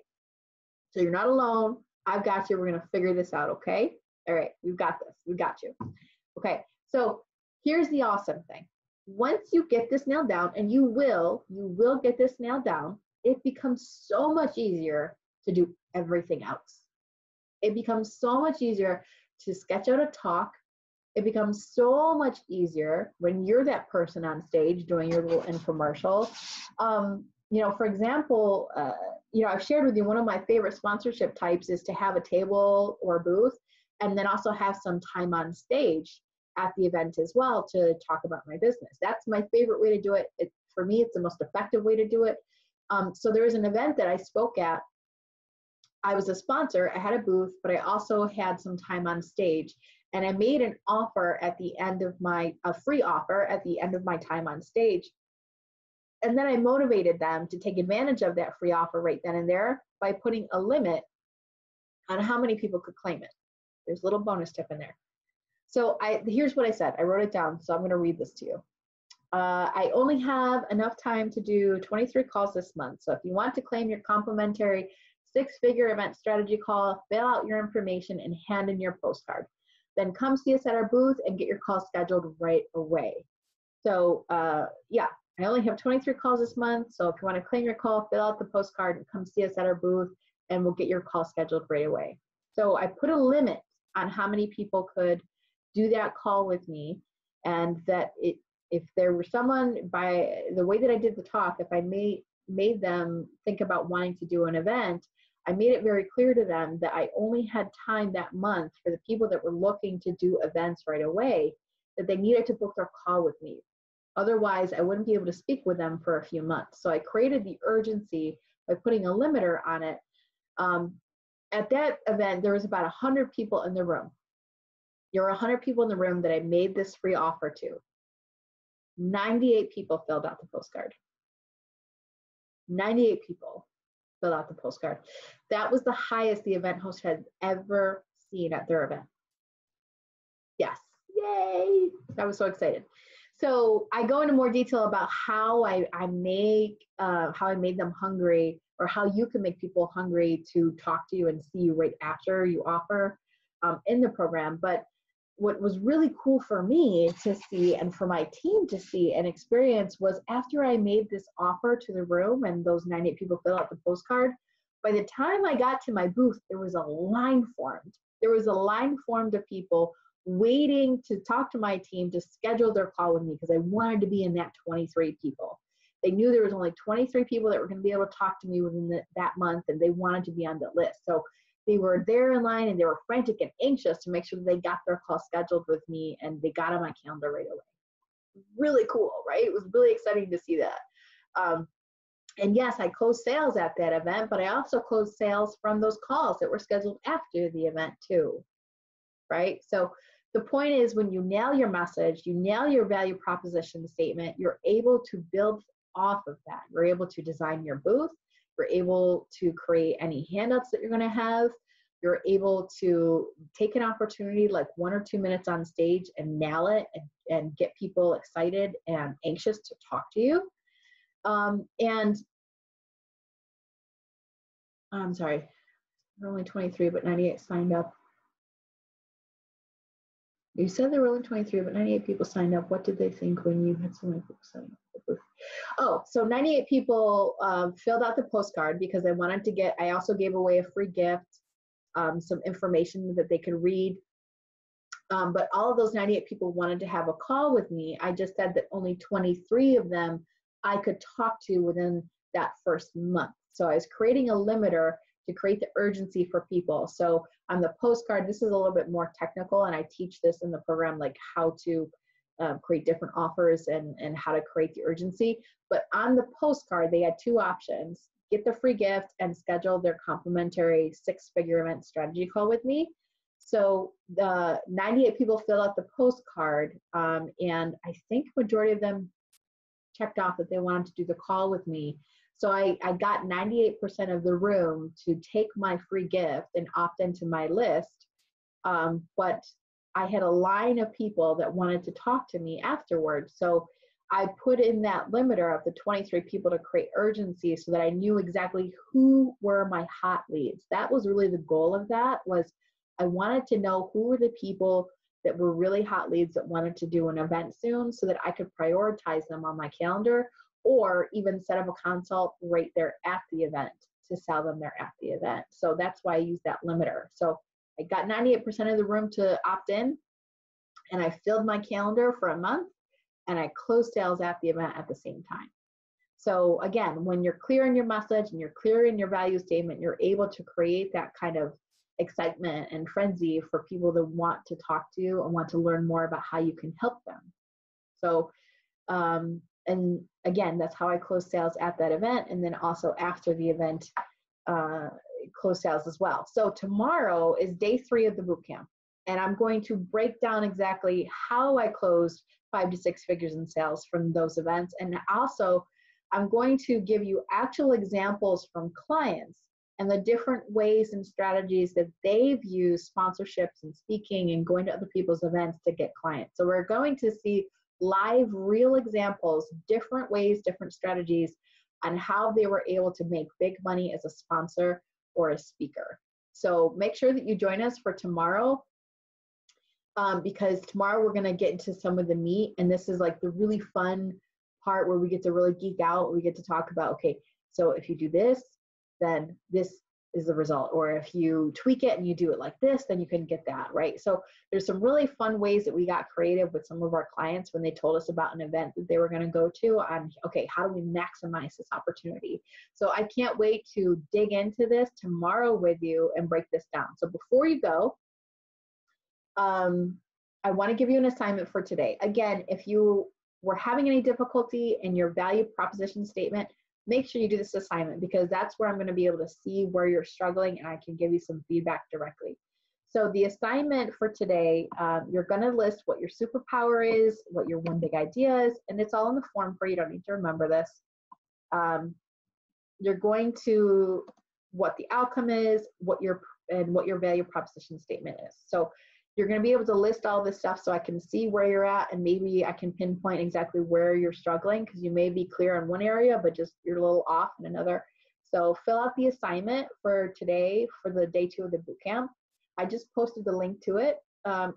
So you're not alone. I've got you. We're going to figure this out, okay? All right, we've got this. We got you. Okay, so here's the awesome thing. Once you get this nailed down, and you will get this nailed down, it becomes so much easier to do everything else. It becomes so much easier to sketch out a talk. It becomes so much easier when you're that person on stage doing your little infomercial. You know, for example, you know, I've shared with you one of my favorite sponsorship types is to have a table or a booth, and then also have some time on stage at the event as well to talk about my business. That's my favorite way to do it. For me, it's the most effective way to do it. So there was an event that I spoke at. I was a sponsor, I had a booth, but I also had some time on stage, and I made an offer at the end of a free offer at the end of my time on stage. And then I motivated them to take advantage of that free offer right then and there by putting a limit on how many people could claim it. There's a little bonus tip in there. So here's what I said. I wrote it down, so I'm going to read this to you. I only have enough time to do 23 calls this month. So if you want to claim your complimentary 6-figure event strategy call, fill out your information and hand in your postcard. Then come see us at our booth and get your call scheduled right away. So yeah, I only have 23 calls this month. So if you want to claim your call, fill out the postcard and come see us at our booth, and we'll get your call scheduled right away. So I put a limit on how many people could do that call with me, and that if there were someone, by the way that I did the talk, if I made them think about wanting to do an event, I made it very clear to them that I only had time that month for the people that were looking to do events right away, that they needed to book their call with me. Otherwise, I wouldn't be able to speak with them for a few months. So I created the urgency by putting a limiter on it. At that event, there was about 100 people in the room. There were 100 people in the room that I made this free offer to. 98 people filled out the postcard. 98 people filled out the postcard. That was the highest the event host had ever seen at their event. Yes, yay! I was so excited. So I go into more detail about how I made them hungry, or how you can make people hungry to talk to you and see you right after you offer in the program. But what was really cool for me to see, and for my team to see and experience, was after I made this offer to the room and those 98 people fill out the postcard, by the time I got to my booth, there was a line formed. There was a line formed of people waiting to talk to my team to schedule their call with me, because I wanted to be in that 23 people. They knew there was only 23 people that were going to be able to talk to me within that month, and they wanted to be on the list. So they were there in line, and they were frantic and anxious to make sure that they got their call scheduled with me, and they got on my calendar right away. Really cool, right? It was really exciting to see that. And yes, I closed sales at that event, but I also closed sales from those calls that were scheduled after the event too, right? So the point is, when you nail your message, you nail your value proposition statement, you're able to build off of that. You're able to design your booth. You're able to create any handouts that you're going to have. you're able to take an opportunity like 1 or 2 minutes on stage and nail it and get people excited and anxious to talk to you. And I'm sorry, there were only 23, but 98 signed up. You said there were only 23, but 98 people signed up. What did they think when you had so many people sign up? Oh, so 98 people filled out the postcard because I wanted to get, I also gave away a free gift, some information that they could read. But all of those 98 people wanted to have a call with me. I just said that only 23 of them I could talk to within that first month. So I was creating a limiter to create the urgency for people. So on the postcard, this is a little bit more technical, and I teach this in the program, like how to create different offers and how to create the urgency. But on the postcard, they had 2 options: get the free gift and schedule their complimentary 6-figure event strategy call with me. So the 98 people filled out the postcard, and I think majority of them checked off that they wanted to do the call with me. So I got 98% of the room to take my free gift and opt into my list. But I had a line of people that wanted to talk to me afterwards. So I put in that limiter of the 23 people to create urgency so that I knew exactly who were my hot leads. That was really the goal of that, was I wanted to know who were the people that were really hot leads that wanted to do an event soon so that I could prioritize them on my calendar, or even set up a consult right there at the event to sell them there at the event. So that's why I use that limiter. So I got 98% of the room to opt in, and I filled my calendar for a month, and I closed sales at the event at the same time. So again, when you're clear in your message and you're clear in your value statement, you're able to create that kind of excitement and frenzy for people that want to talk to you and want to learn more about how you can help them. So, and again, that's how I close sales at that event, and then also after the event, close sales as well. So tomorrow is day 3 of the bootcamp, and I'm going to break down exactly how I closed 5 to 6 figures in sales from those events. And also, I'm going to give you actual examples from clients and the different ways and strategies that they've used sponsorships and speaking and going to other people's events to get clients. So we're going to see live, real examples, different ways, different strategies on how they were able to make big money as a sponsor or a speaker. So make sure that you join us for tomorrow, because tomorrow we're going to get into some of the meat, and this is like the really fun part where we get to really geek out. We get to talk about, okay, so if you do this, then this is the result. Or if you tweak it and you do it like this, then you can get that, right? So there's some really fun ways that we got creative with some of our clients when they told us about an event that they were going to go to on, okay, how do we maximize this opportunity? So I can't wait to dig into this tomorrow with you and break this down. So before you go, I want to give you an assignment for today. Again, if you were having any difficulty in your value proposition statement, make sure you do this assignment, because that's where I'm going to be able to see where you're struggling and I can give you some feedback directly. So the assignment for today, you're going to list what your superpower is, what your one big idea is, and it's all in the form for you. You don't need to remember this. You're going to what the outcome is, what your value proposition statement is. So you're going to be able to list all this stuff so I can see where you're at, and maybe I can pinpoint exactly where you're struggling, because you may be clear on one area, but just you're a little off in another. So fill out the assignment for today for the day 2 of the bootcamp. I just posted the link to it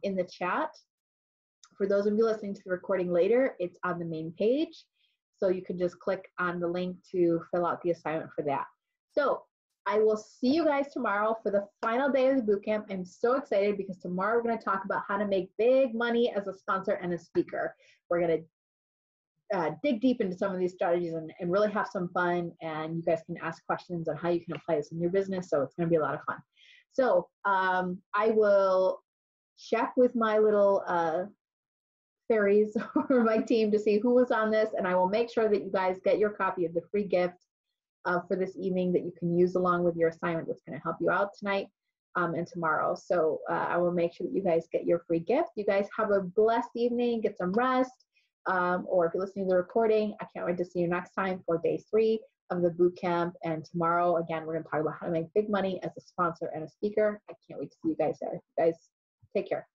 in the chat. For those of you listening to the recording later, it's on the main page. So you can just click on the link to fill out the assignment for that. So I will see you guys tomorrow for the final day of the bootcamp. I'm so excited because tomorrow we're going to talk about how to make big money as a sponsor and a speaker. We're going to dig deep into some of these strategies and really have some fun, and you guys can ask questions on how you can apply this in your business. So it's going to be a lot of fun. So I will check with my little fairies or my team to see who was on this, and I will make sure that you guys get your copy of the free gift for this evening that you can use along with your assignment that's going to help you out tonight and tomorrow. So I will make sure that you guys get your free gift. You guys have a blessed evening, get some rest. or if you're listening to the recording, I can't wait to see you next time for day 3 of the boot camp. And tomorrow, again, we're going to talk about how to make big money as a sponsor and a speaker. I can't wait to see you guys there. You guys, take care.